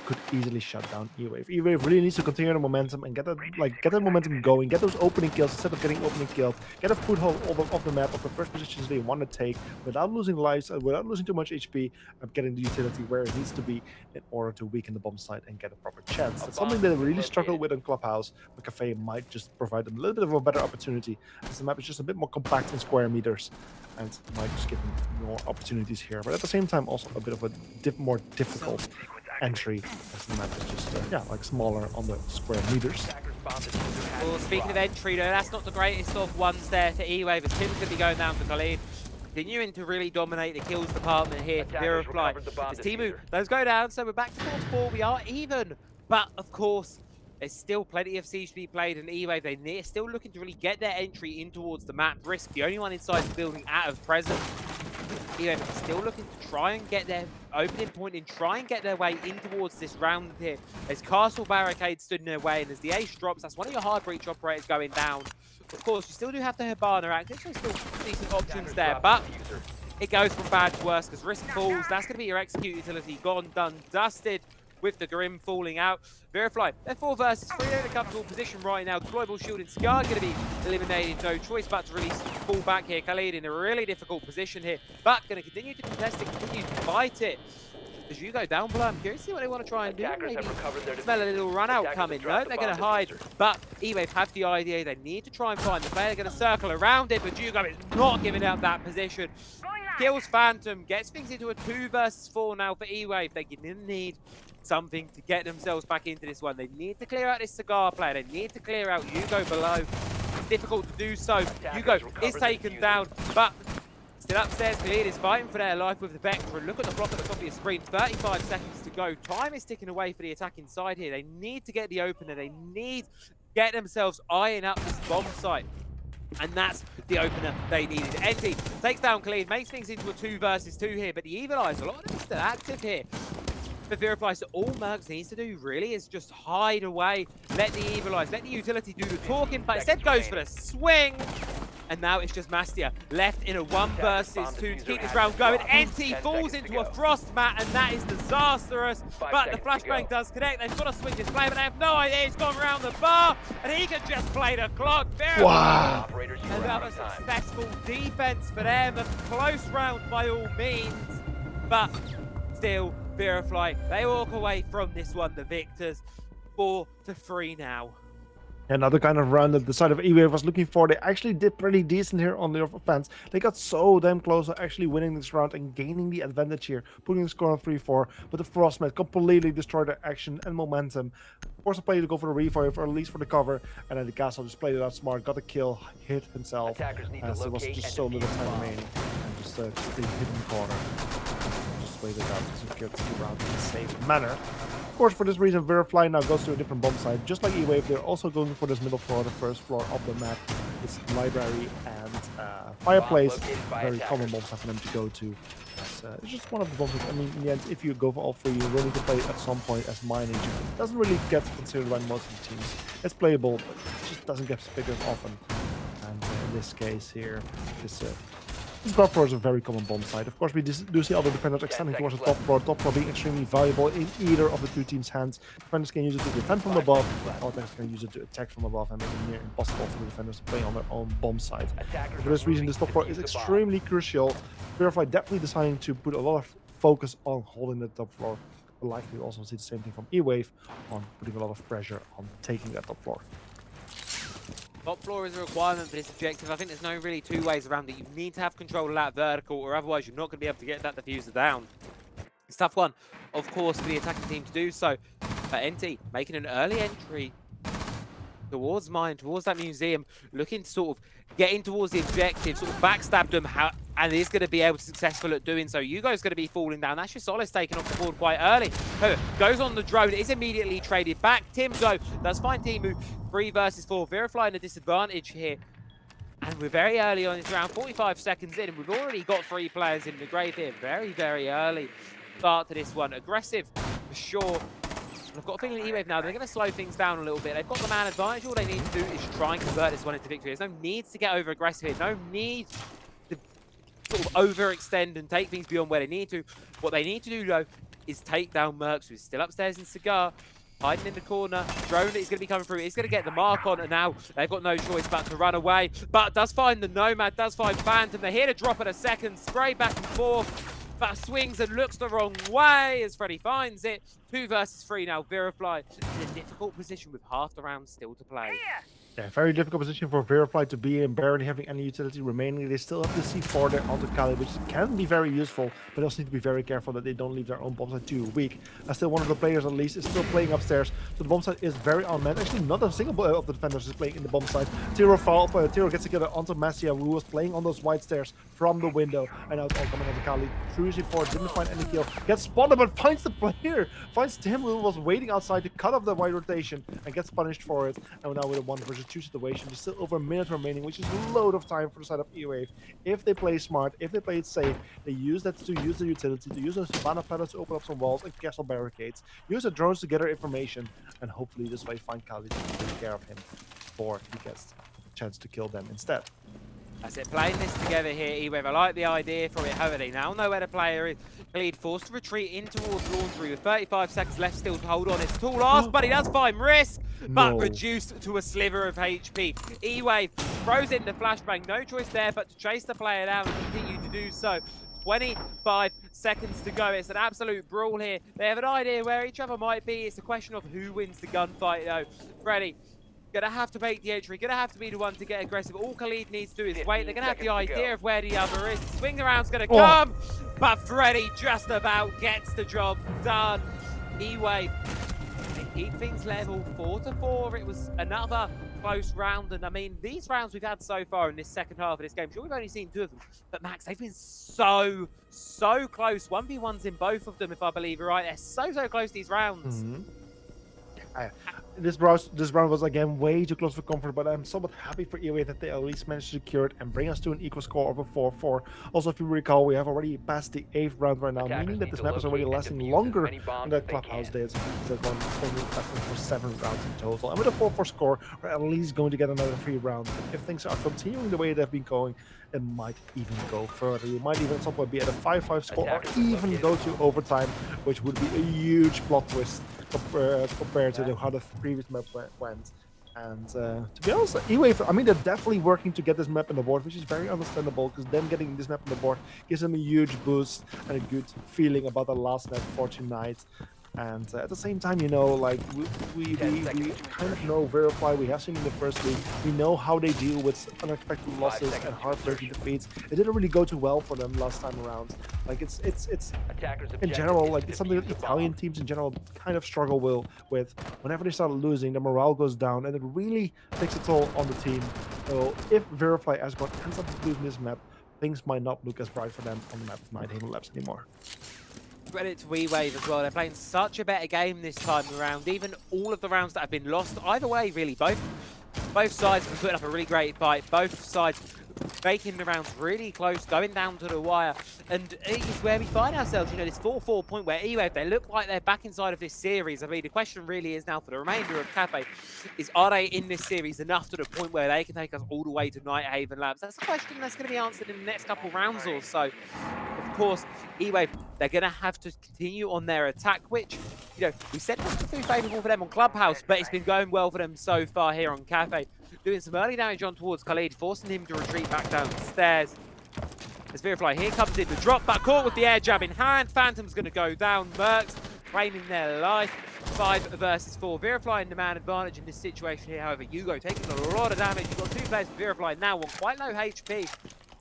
Could easily shut down EWAVE. EWAVE really needs to continue the momentum and get that momentum going, get those opening kills instead of getting opening killed, get a foothold off the map of the first positions they want to take without losing lives, without losing too much HP, and getting the utility where it needs to be in order to weaken the bomb site and get a proper chance. That's something they really struggle with in Clubhouse, but Cafe might just provide them a little bit of a better opportunity, as the map is just a bit more compact in square meters, and might just give them more opportunities here. But at the same time, also a bit of a more difficult entry, as the map is just like smaller on the square meters. Well, speaking of entry, though, that's not the greatest of ones there for EWAVE, as Tim's going to be going down for Khalid. Continuing to really dominate the kills department here for Virifly. As Timu does go down, so we're back to 4-4. We are even, but of course, there's still plenty of siege to be played, and EWAVE, they're still looking to really get their entry in towards the map. Risk, the only one inside the building out of present. EWAVE still looking to try and get their opening point and try and get their way in towards this round here. As Castle Barricade stood in their way, and as the ace drops, that's one of your hard breach operators going down. Of course, you still do have the Hibana active, so still decent options there, but it goes from bad to worse because Risk falls. That's going to be your execute utility gone, done, dusted, with the Grim falling out. Virifly, they're 4 versus 3. They're in a comfortable position right now. Deployable Shield and Scar going to be eliminated. No choice but to release fall back here. Khalid in a really difficult position here, but going to continue to contest it, continue to fight it. As you go down below, I'm curious to see what they want to try and do. Maybe smell a little run out coming. No, they're going to hide. But EWAVE have the idea. They need to try and find the player. They're going to circle around it, but Jugo is not giving up that position. Kills Phantom, gets things into a 2 versus 4 now for EWAVE. They're going to need something to get themselves back into this one. They need to clear out this Cigar player. They need to clear out Hugo below. It's difficult to do so. Hugo is taken down, but still upstairs. Khalid is fighting for their life with the Vector. And look at the block at the top of your screen. 35 seconds to go. Time is ticking away for the attack inside here. They need to get the opener. They need to get themselves eyeing up this bomb site. And that's the opener they needed. NT takes down Khalid, makes things into a 2 versus 2 here, but the Evilizer, a lot of them are still active here. For Virifly, so all Mercs needs to do really is just hide away, let the Evilize, let the utility do the talking, but instead goes for the swing. And now it's just Mastia left in a 1 versus 2 to keep this round going. NT falls into a frost mat, and that is disastrous. But the flashbang does connect. They've got to switch his play, but they have no idea he's gone around the bar, and he can just play the clock. Wow. Another successful defense for them. A close round by all means, but still, Virifly, they walk away from this one, the victors, 4-3 now. Another kind of run that the side of EWAVE was looking for. They actually did pretty decent here on the offense. They got so damn close to actually winning this round and gaining the advantage here, putting the score on 3-4. But the Frostmat completely destroyed their action and momentum. Forced the player to go for the revive, or at least for the cover. And then the Castle just played it out smart, got a kill, hit himself. As there was just so little time remaining. And just hit in the corner. Just waited out to get the round in a safe manner. Of course, for this reason, Virifly now goes to a different bomb site. Just like EWAVE, they're also going for this middle floor, the first floor of the map. This library and fireplace, very common bombs for them to go to. It's just one of the bombs. I mean, in the end, if you go for all 3, you're willing to play it at some point as mine agent. It doesn't really get considered by most of the teams. It's playable, but it just doesn't get picked up often. And in this case here, this top floor is a very common bomb site. Of course, we do see other defenders extending towards the top floor being extremely valuable in either of the 2 teams' hands. Defenders can use it to defend from above, while attackers can use it to attack from above and make it near impossible for the defenders to play on their own bomb site. For this reason, this top floor is extremely crucial. Virifly definitely deciding to put a lot of focus on holding the top floor. But likely we also see the same thing from EWAVE on putting a lot of pressure on taking that top floor. Top floor is a requirement for this objective. I think there's no really two ways around it. You need to have control of that vertical, or otherwise you're not going to be able to get that diffuser down. It's a tough one, of course, for the attacking team to do so. But NT making an early entry towards mine, towards that museum, looking to sort of get in towards the objective, sort of backstab them, and is going to be able to successful at doing so. Yugo's going to be falling down. That's just Solace taking off the board quite early. Goes on the drone, is immediately traded back. Timzo does find Timu 3 versus 4. Virifly in a disadvantage here. And we're very early on, it's around 45 seconds in, and we've already got 3 players in the grave here. Very, very early start to this one. Aggressive, for sure. I've got a feeling EWAVE now, they're going to slow things down a little bit. They've got the man advantage. All they need to do is try and convert this one into victory. There's no need to get over aggressive here. No need to sort of overextend and take things beyond where they need to. What they need to do, though, is take down Mercs, who's still upstairs in Cigar, hiding in the corner. Drone is going to be coming through. It's going to get the mark on, and now they've got no choice but to run away. But does find the Nomad, does find Phantom. They're here to drop at a second. Spray back and forth. But swings and looks the wrong way as Freddy finds it. 2 versus 3 now. Virifly in a difficult position with half the round still to play. Yeah, very difficult position for Virifly to be in, barely having any utility remaining. They still have the C4 there onto Kali, which can be very useful, but they also need to be very careful that they don't leave their own bomb site too weak. Still one of the players at least is still playing upstairs, so the bomb site is very unmanned. Actually, not a single of the defenders is playing in the bomb site. Tiro gets together onto Massia, who was playing on those white stairs from the window, and now it's all coming onto Kali. Through C4, didn't find any kill. Gets spotted, but finds the player. Finds Tim, who was waiting outside to cut off the white rotation, and gets punished for it. And now with a 1 versus 2 situation, there's still over a minute remaining, which is a load of time for the side of EWAVE. If they play smart, if they play it safe, they use that to use the utility, to use those Savannah pellets to open up some walls and castle barricades, use the drones to gather information, and hopefully this way find Kali to take care of him before he gets a chance to kill them instead. That's it, playing this together here, EWAVE. I like the idea from it. However, they now know where the player is. Lead forced to retreat in towards Laundry with 35 seconds left still to hold on. It's a tall ask, but he does find risk, but reduced to a sliver of HP. EWAVE throws in the flashbang. No choice there but to chase the player down and continue to do so. 25 seconds to go. It's an absolute brawl here. They have an idea where each other might be. It's a question of who wins the gunfight, though. Freddy gonna have to make the entry, gonna have to be the one to get aggressive. All Khalid needs to do is wait. They're gonna have the idea of where the other is. The swing around's gonna come, but Freddy just about gets the job done. EWAVE, they keep things level, 4-4. It was another close round, and I mean, these rounds we've had so far in this second half of this game, sure, we've only seen 2 of them, but Max, they've been so close. 1v1s in both of them, if I believe right. They're so close, these rounds. This round was again way too close for comfort, but I'm somewhat happy for EWAVE that they at least managed to secure it and bring us to an equal score of a 4-4. Also, if you recall, we have already passed the 8th round right now, meaning that this map is already lasting longer than the clubhouse days. That one only lasting for 7 rounds in total. And with a 4-4 score, we're at least going to get another 3 rounds. If things are continuing the way they've been going, it might even go further. We might even at some point be at a 5-5 score, or even go to overtime, which would be a huge plot twist compared to how the previous map went. And to be honest, EWAVE, I mean, they're definitely working to get this map on the board, which is very understandable, because them getting this map on the board gives them a huge boost and a good feeling about the last map for tonight. And at the same time, you know, like we kind of know Virifly. We have seen in the first week. We know how they deal with unexpected losses and heartbreaking defeats. It didn't really go too well for them last time around. Like it's in general, like it's something that Italian teams in general kind of struggle with. Whenever they start losing, the morale goes down, and it really takes a toll on the team. So if Virifly Asgorn ends up losing this map, things might not look as bright for them on the map of 9 Haven Labs anymore. Credit to EWAVE as well. They're playing such a better game this time around. Even all of the rounds that have been lost, either way, really, both sides have put up a really great fight. Both sides making the rounds really close, going down to the wire, and it's where we find ourselves. You know, this 4-4 point where EWAVE, they look like they're back inside of this series. I mean, the question really is now for the remainder of Cafe is, are they in this series enough to the point where they can take us all the way to Night Haven Labs? That's a question that's going to be answered in the next couple rounds or so. Of course, EWAVE, they're going to have to continue on their attack, which, you know, we said wasn't too favourable for them on Clubhouse, but it's been going well for them so far here on Cafe. Doing some early damage on towards Khalid, forcing him to retreat back down the stairs. As Virifly here comes in, the drop back, caught with the air jab in hand. Phantom's going to go down. Mercs claiming their life. 5 versus 4. Virifly in the man advantage in this situation here. However, Hugo taking a lot of damage. You've got 2 players for Virifly now on quite low HP.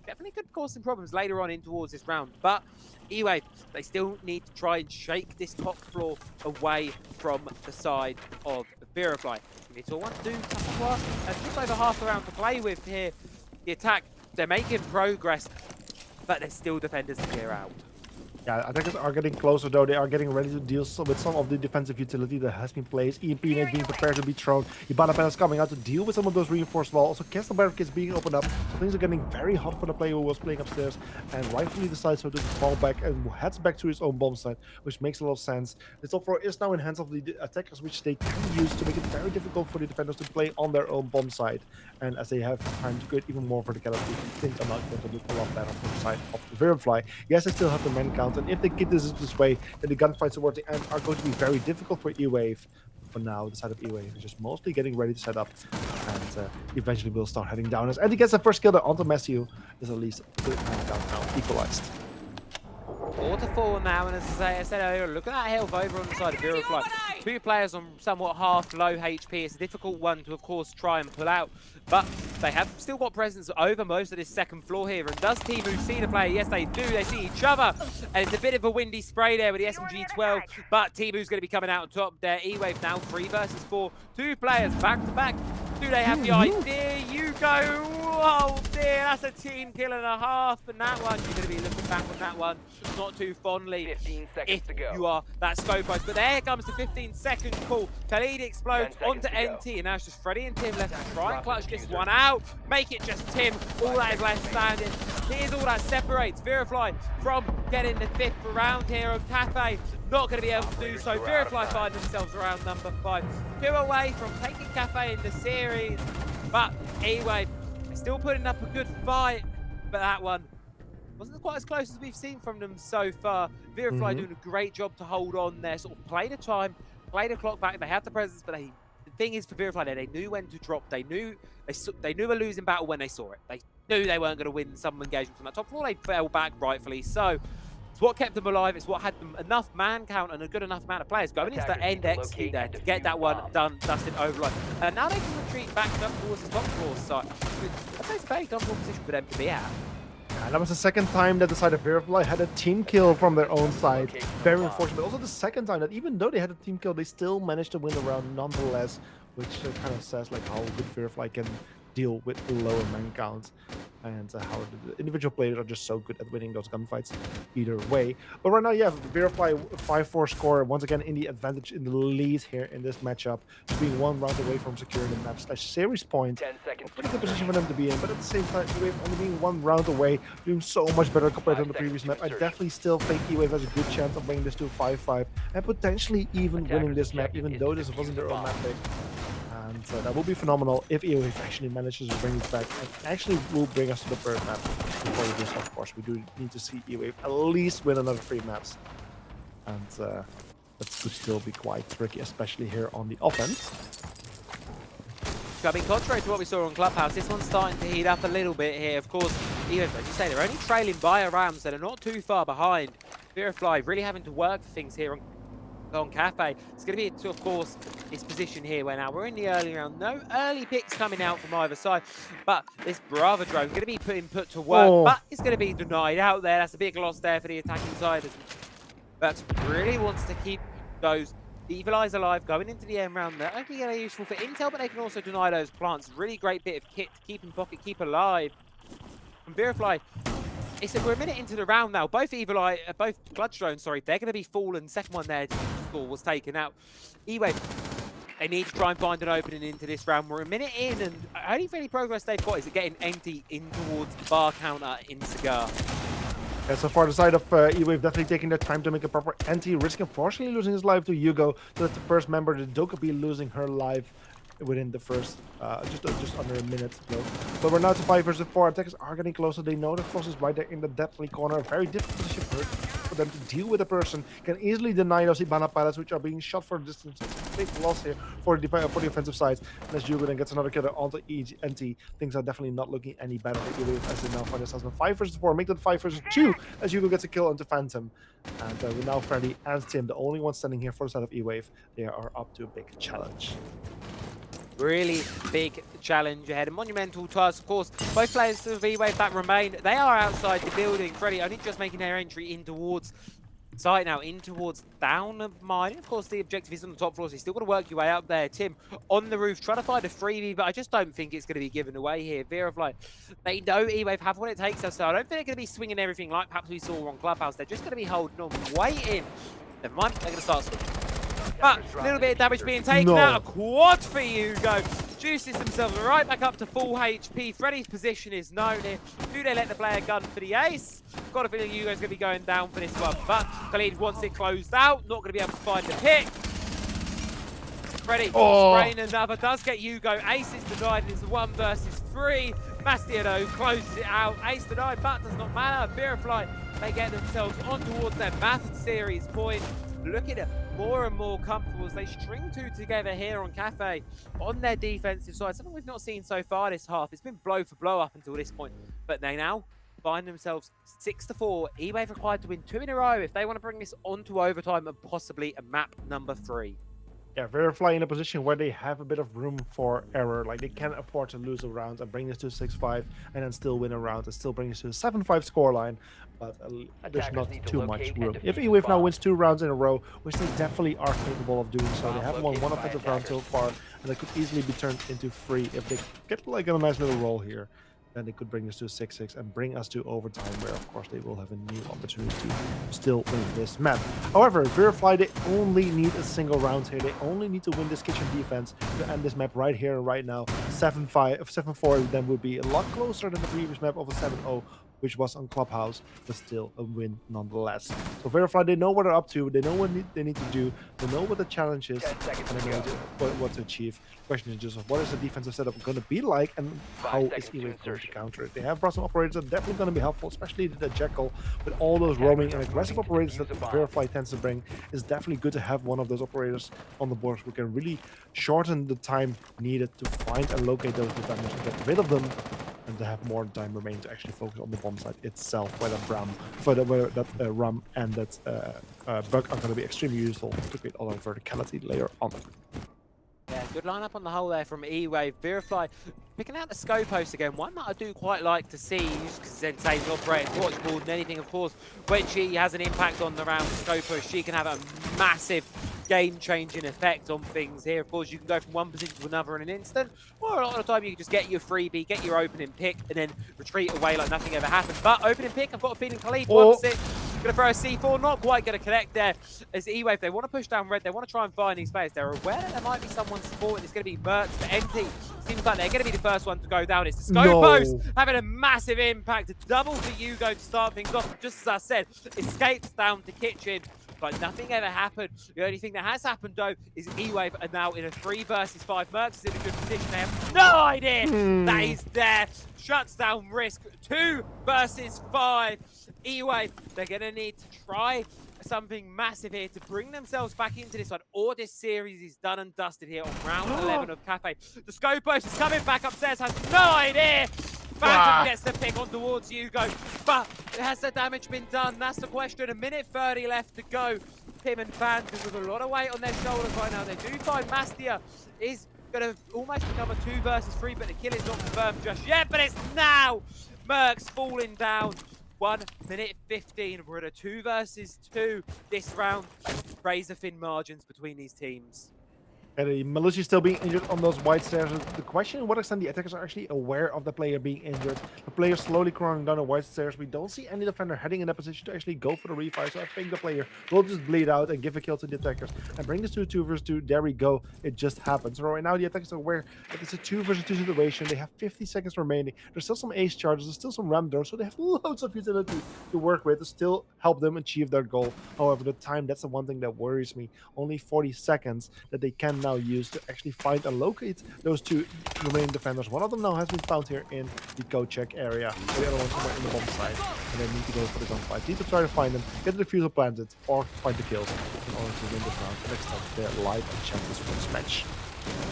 Definitely could cause some problems later on in towards this round. But EWAVE, they still need to try and shake this top floor away from the side of Virifly. It's all want to do tough work. There's just over half the round to play with here. The attack, they're making progress, but there's still defenders to clear out. Yeah, attackers are getting closer though. They are getting ready to deal with some of the defensive utility that has been placed. EMP is being prepared to be thrown. Ibanapa is coming out to deal with some of those reinforced walls. Also, castle barricades being opened up. So things are getting very hot for the player who was playing upstairs and rightfully decides to fall back and heads back to his own bomb site, which makes a lot of sense. The top floor is now in hands of the attackers, which they can use to make it very difficult for the defenders to play on their own bomb site. And as they have time to create even more verticality, things are not going to look a lot better from the side of the Virifly. Yes, they still have the man count, and if they keep this way, then the gunfights towards the end are going to be very difficult for EWAVE. For now, the side of EWAVE is just mostly getting ready to set up, and eventually will start heading down. And he gets the first kill there onto Matthew. Is at least the man count now equalized. 4-4 now, and as I said earlier, look at that health over on the side of Virifly. 2 players on somewhat half low HP. It's a difficult one to, of course, try and pull out, but they have still got presence over most of this second floor here. And does Timu see the player? Yes, they do. They see each other, and it's a bit of a windy spray there with the SMG-12, but Timu's going to be coming out on top there. EWAVE now 3 versus 4. 2 players back to back. Do they have the idea? You go, oh dear, that's a team kill and a half. And that one, you're going to be looking back on that one not too fondly 15 seconds to go. you are that scope price. But there comes the 15-second call. Khalid explodes onto NT, and now it's just Freddy and Tim left to try and clutch this one out. Make it just Tim. All that is left standing. Here's all that separates Virifly from getting the 5th round here of Cafe. Not going to be able to do so. Virifly find themselves around number 5. 2 away from taking Cafe in the series. But EWAVE, they're still putting up a good fight. But that one wasn't quite as close as we've seen from them so far. Virifly doing a great job to hold on there. Sort of play the time, play the clock back. They have the presence, but the thing is for Virifly, they knew when to drop. They knew a losing battle when they saw it. They knew they weren't going to win some engagements from that top floor. They fell back rightfully so. It's what kept them alive. It's what had them enough man count and a good enough amount of players going into the end execute there to get that one done, dusted, overload. And now they can retreat back up towards the top floor side. I'd say it's a very comfortable position for them to be at. And that was the second time that the side of Virifly had a team kill from their own side. Very unfortunate. Also the second time that even though they had a team kill, they still managed to win the round nonetheless, which kind of says like how good Virifly can deal with the lower man count and how the individual players are just so good at winning those gunfights either way. But right now, yeah, Virifly 5-4 score, once again in the advantage, in the lead here in this matchup, being 1 round away from securing the map / series point. 10 seconds. Pretty good position for them to be in, but at the same time, EWAVE only being 1 round away, doing so much better compared to the previous map. I definitely still think EWAVE has a good chance of bringing this to 5-5 and potentially even winning this map, even though this wasn't their own map pick. And that will be phenomenal if EWAVE actually manages to bring it back and actually will bring us to the third map. Before we do so, of course, we do need to see EWAVE at least win another 3 maps. And that could still be quite tricky, especially here on the offense. I mean, contrary to what we saw on Clubhouse, this one's starting to heat up a little bit here. Of course, EWAVE, as you say, they're only trailing by a round, so they're not too far behind. Virifly really having to work for things here on Cafe. It's going to be, of course, this position here where now we're in the early round. No early picks coming out from either side, but this Bravo drone going to be put to work, but it's going to be denied out there. That's a big loss there for the attacking side. But really wants to keep those Evil Eyes alive going into the end round. They're only going to be useful for intel, but they can also deny those plants. Really great bit of kit to keep in pocket, keep alive. From Virifly, we're a minute into the round now. Both Clutch drones, sorry, they're going to be fallen. Second one there, score was taken out. EWAVE, they need to try and find an opening into this round. We're a minute in, and only really progress they've got is getting empty in towards the bar counter in Cigar. Yeah, so far the side of EWAVE definitely taking their time to make a proper anti, risking unfortunately losing his life to Hugo. So that's the first member, the Dokkaebi, losing her life within the first just under a minute though. But we're now to 5 versus 4. Attackers are getting closer. They know the Frost is right there in the deathly corner. A very difficult position for them to deal with a person, can easily deny those Ibana pilots, which are being shot for a distance. It's a big loss here for the offensive side. And as Yugo then gets another killer onto NT, things are definitely not looking any better for EWAVE as they now find themselves in 5 versus 4, make that 5 versus 2 as Yugo gets a kill onto Phantom. And we're now Freddy and Tim, the only ones standing here for the side of EWAVE. They are up to a big challenge. Really big challenge ahead. A monumental task, of course. Both players of EWAVE that remain, they are outside the building. Freddy only just making their entry in towards site now, in towards down of mine. Of course, the objective is on the top floor, so you still got to work your way up there. Tim on the roof, trying to find a freebie, but I just don't think it's going to be given away here. Virifly, they know EWAVE have what it takes, so I don't think they're going to be swinging everything like perhaps we saw on Clubhouse. They're just going to be holding on, waiting. Never mind, they're going to start swinging. But a little bit of damage being taken out. A quad for Hugo. Juices themselves right back up to full HP. Freddy's position is known here. Do they let the player gun for the ace? Got a feeling Hugo's going to be going down for this one. But Khalid wants it closed out. Not going to be able to find the pick. Freddy spraying another. Does get Hugo. Ace is denied. It's 1 versus 3. Mastiano closes it out. Ace denied, but does not matter. Virifly, they get themselves on towards their Math series point. Looking at more and more comfortable as they string 2 together here on Cafe on their defensive side. Something we've not seen so far this half. It's been blow for blow up until this point, but they now find themselves 6-4. EWAVE required to win 2 in a row if they want to bring this onto overtime and possibly a map number 3. Yeah, Virifly in a position where they have a bit of room for error. Like, they can't afford to lose a round and bring this to 6-5 and then still win a round and still bring this to a 7-5 scoreline. But there's not too much room. If EWAVE now wins 2 rounds in a row, which they definitely are capable of doing so, they have won 1 offensive round so far, and they could easily be turned into 3 if they get like a nice little roll here. Then they could bring us to 6-6 and bring us to overtime, where of course they will have a new opportunity to still win this map. However, Virifly, they only need a single round here. They only need to win this kitchen defense to end this map right here and right now. 7-4 then would be a lot closer than the previous map of a 7-0, which was on Clubhouse, but still a win nonetheless. So Virifly, they know what they're up to, they know what they need to do, they know what the challenge is, and they know what to achieve. The question is just, what is the defensive setup going to be like, and how is EWAVE going to counter it? They have brought some operators that are definitely going to be helpful, especially the Jekyll, with all those roaming and aggressive operators that Virifly tends to bring. It's definitely good to have one of those operators on the board who can really shorten the time needed to find and locate those defenders and get rid of them, and to have more time remaining to actually focus on the bomb site itself, where that Rum and that Bug are going to be extremely useful to create all that verticality later on. Yeah, good lineup on the whole there from EWAVE. Virifly picking out the Scopos again, one that I do quite like to see, just because Sensei's operating watch more than anything, of course. When she has an impact on the round Scopos, she can have a massive game-changing effect on things here. Of course, you can go from one position to another in an instant, or a lot of the time you can just get your freebie, get your opening pick, and then retreat away like nothing ever happened. But opening pick, I've got a feeling Khalid wants it. Going to throw a C4, not quite going to connect there. As EWAVE, they want to push down red, they want to try and find these players. They're aware that there might be someone supporting. It's going to be Mertz for empty. Seems like they're going to be the first one to go down. It's the Scopos having a massive impact. A double for Hugo to start things off. Just as I said, escapes down to kitchen, but nothing ever happened. The only thing that has happened, though, is EWAVE are now in a 3 versus 5. Mertz is in a good position. They have no idea that he's there. Shuts down Risk. 2 versus 5. EWAVE, they're going to need to try something massive here to bring themselves back into this one, or this series is done and dusted here on round 11 of Cafe. The Scopos is coming back upstairs, has no idea. Phantom gets the pick on towards Hugo, but has the damage been done? That's the question. 1:30 left to go. Tim and Phantom with a lot of weight on their shoulders right now. They do find Mastia is going to almost become a 2 versus 3, but the kill is not confirmed just yet. But it's now. Merc's falling down. 1:15. We're at a 2 versus 2 this round. Razor thin margins between these teams. And Malusi still being injured on white white stairs. The question, what extent the attackers are actually aware of the player being injured. The player slowly crawling down the white stairs. We don't see any defender heading in that position to actually go for the refi. So I think the player will just bleed out and give a kill to the attackers and bring this to a 2 versus 2. There we go. It just happens. So right now the attackers are aware that it's a 2 versus 2 situation. They have 50 seconds remaining. There's still some ace charges. There's still some ram doors. So they have loads of utility to work with to still help them achieve their goal. However, the time, that's the one thing that worries me. Only 40 seconds that they can now now use to actually find and locate those two remaining defenders. One of them now has been found here in the code check area, the other one somewhere in the bomb site, and they need to go for the gunfight. Need to try to find them, get the defusal planted, or find the kills in order to win this round and extend their life and chances for this match.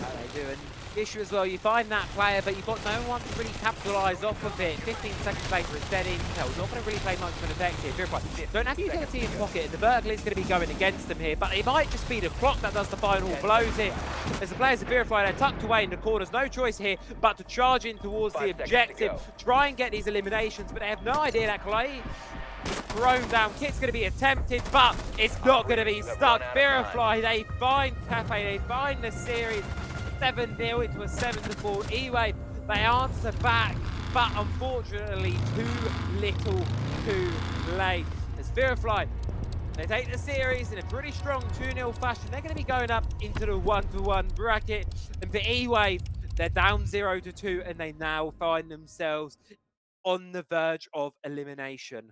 How they do. And the issue as well, you find that player, but you've got no one to really capitalise off of it. 15 seconds later, it's dead intel. Not going to really play much of an effect here. Virifly don't have utility in pocket, and the Burglar is going to be going against them here, but it might just be the clock that does the final blows here. As the players of Virifly, they're tucked away in the corners, no choice here but to charge in towards the objective, try and get these eliminations, but they have no idea that Clay thrown down. Kit's going to be attempted, but it's not going to be stuck. Virifly, they find Cafe, they find the series. 7-0 into a 7-4 EWAVE. They answer back, but unfortunately too little, too late. As Virifly, they take the series in a pretty strong 2-0 fashion. They're going to be going up into the 1-1 bracket. And for EWAVE, they're down 0-2, and they now find themselves on the verge of elimination.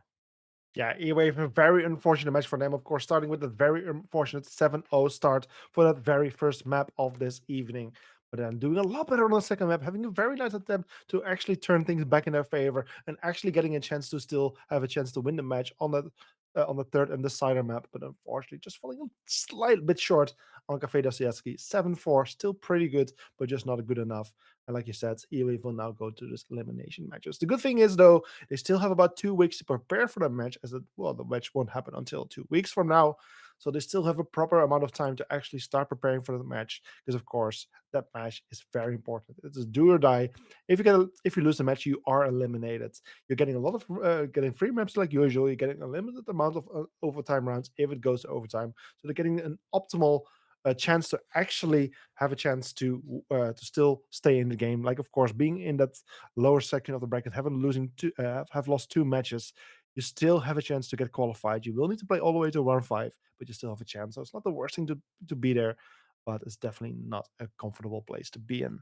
Yeah, EWAVE, a very unfortunate match for them, of course, starting with a very unfortunate 7-0 start for that very first map of this evening. But then doing a lot better on the second map, having a very nice attempt to actually turn things back in their favor and actually getting a chance to still have a chance to win the match on the third and decider map. But unfortunately, just falling a slight bit short on Cafe Dostoevsky. 7-4, still pretty good, but just not good enough. And like you said, EWAVE will now go to this elimination matches. The good thing is, though, they still have about 2 weeks to prepare for the match, as the match won't happen until 2 weeks from now. So they still have a proper amount of time to actually start preparing for the match, because of course that match is very important. It's a do or die. If you lose the match, you are eliminated. You're getting a lot of getting free maps like usual. You're getting a limited amount of overtime rounds if it goes to overtime. So they're getting an optimal chance to actually have a chance to still stay in the game. Like, of course, being in that lower section of the bracket, have lost 2 matches, you still have a chance to get qualified. You will need to play all the way to round 5, but you still have a chance. So it's not the worst thing to be there, but it's definitely not a comfortable place to be in.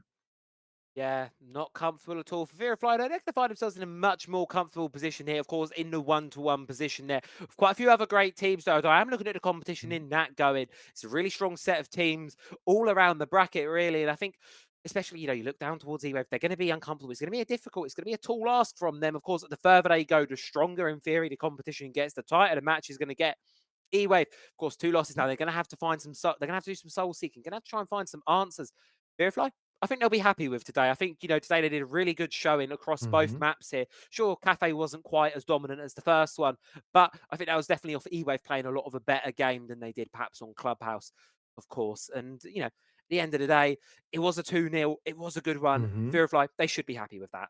Yeah, not comfortable at all for Virifly. They're going to find themselves in a much more comfortable position here, of course, in the 1-1 position there. Quite a few other great teams, though. I am looking at the competition in that going. It's a really strong set of teams all around the bracket, really. And I think, especially, you look down towards EWAVE, they're going to be uncomfortable. It's going to be it's going to be a tall ask from them. Of course, the further they go, the stronger, in theory, the competition gets, the tighter the match is going to get. EWAVE, of course, 2 losses now. They're going to have to find they're going to have to do some soul seeking. Going to have to try and find some answers. Virifly, I think they'll be happy with today. I think, today they did a really good showing across both Mhm. maps here. Sure, Cafe wasn't quite as dominant as the first one, but I think that was definitely off EWAVE playing a lot of a better game than they did perhaps on Clubhouse, of course. And, at the end of the day, it was a 2-0. It was a good one. Mhm. Virifly, they should be happy with that.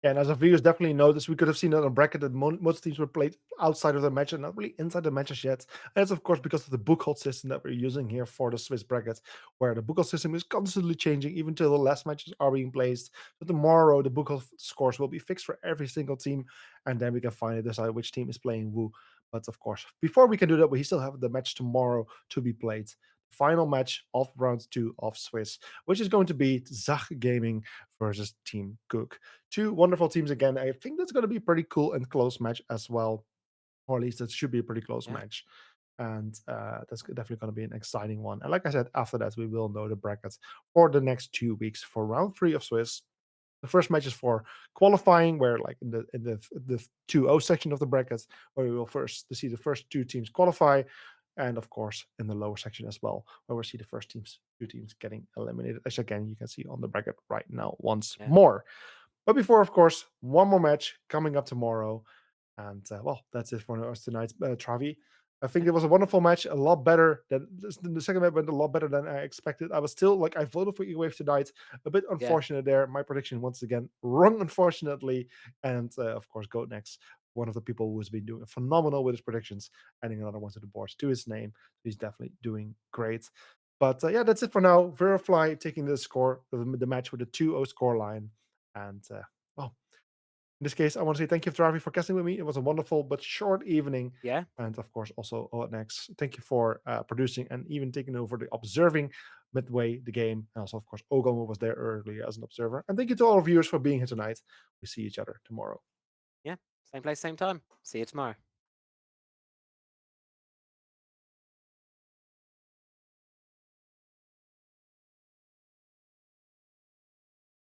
Yeah, and as our viewers definitely noticed, we could have seen on a bracket that most teams were played outside of the match and not really inside the matches yet. And it's of course because of the book hold system that we're using here for the Swiss bracket, where the book hold system is constantly changing, even till the last matches are being placed. So tomorrow, the book hold scores will be fixed for every single team, and then we can finally decide which team is playing who. But of course, before we can do that, we still have the match tomorrow to be played. Final match of round 2 of Swiss, which is going to be Zach Gaming versus Team Cook. 2 wonderful teams again. I think that's going to be a pretty cool and close match as well, or at least it should be a pretty close Yeah. match. And that's definitely going to be an exciting one. And like I said, after that, we will know the brackets for the next 2 weeks for round 3 of Swiss. The first match is for qualifying, where like in the 2-0 section of the brackets, where we will first to see the first 2 teams qualify, and of course in the lower section as well, where we see the first 2 teams getting eliminated. As again, you can see on the bracket right now once Yeah. more. But before, of course, one more match coming up tomorrow. And well, that's it for us tonight, Travi. I think it was a wonderful match, a lot better than the second match went a lot better than I expected. I was still like, I voted for EWAVE tonight. A bit Yeah. unfortunate there. My prediction once again wrong, unfortunately. And of course, Goat Next, one of the people who's been doing phenomenal with his predictions, adding another one to the boards to his name. He's definitely doing great. But yeah, that's it for now. Virifly taking the match with a 2-0 score line. And well, in this case, I want to say thank you, Travi, for casting with me. It was a wonderful but short evening. Yeah. And of course, also Next, thank you for producing and even taking over the observing midway the game. And also, of course, Ogon was there earlier as an observer. And thank you to all our viewers for being here tonight. We see each other tomorrow. Yeah. Same place, same time. See you tomorrow.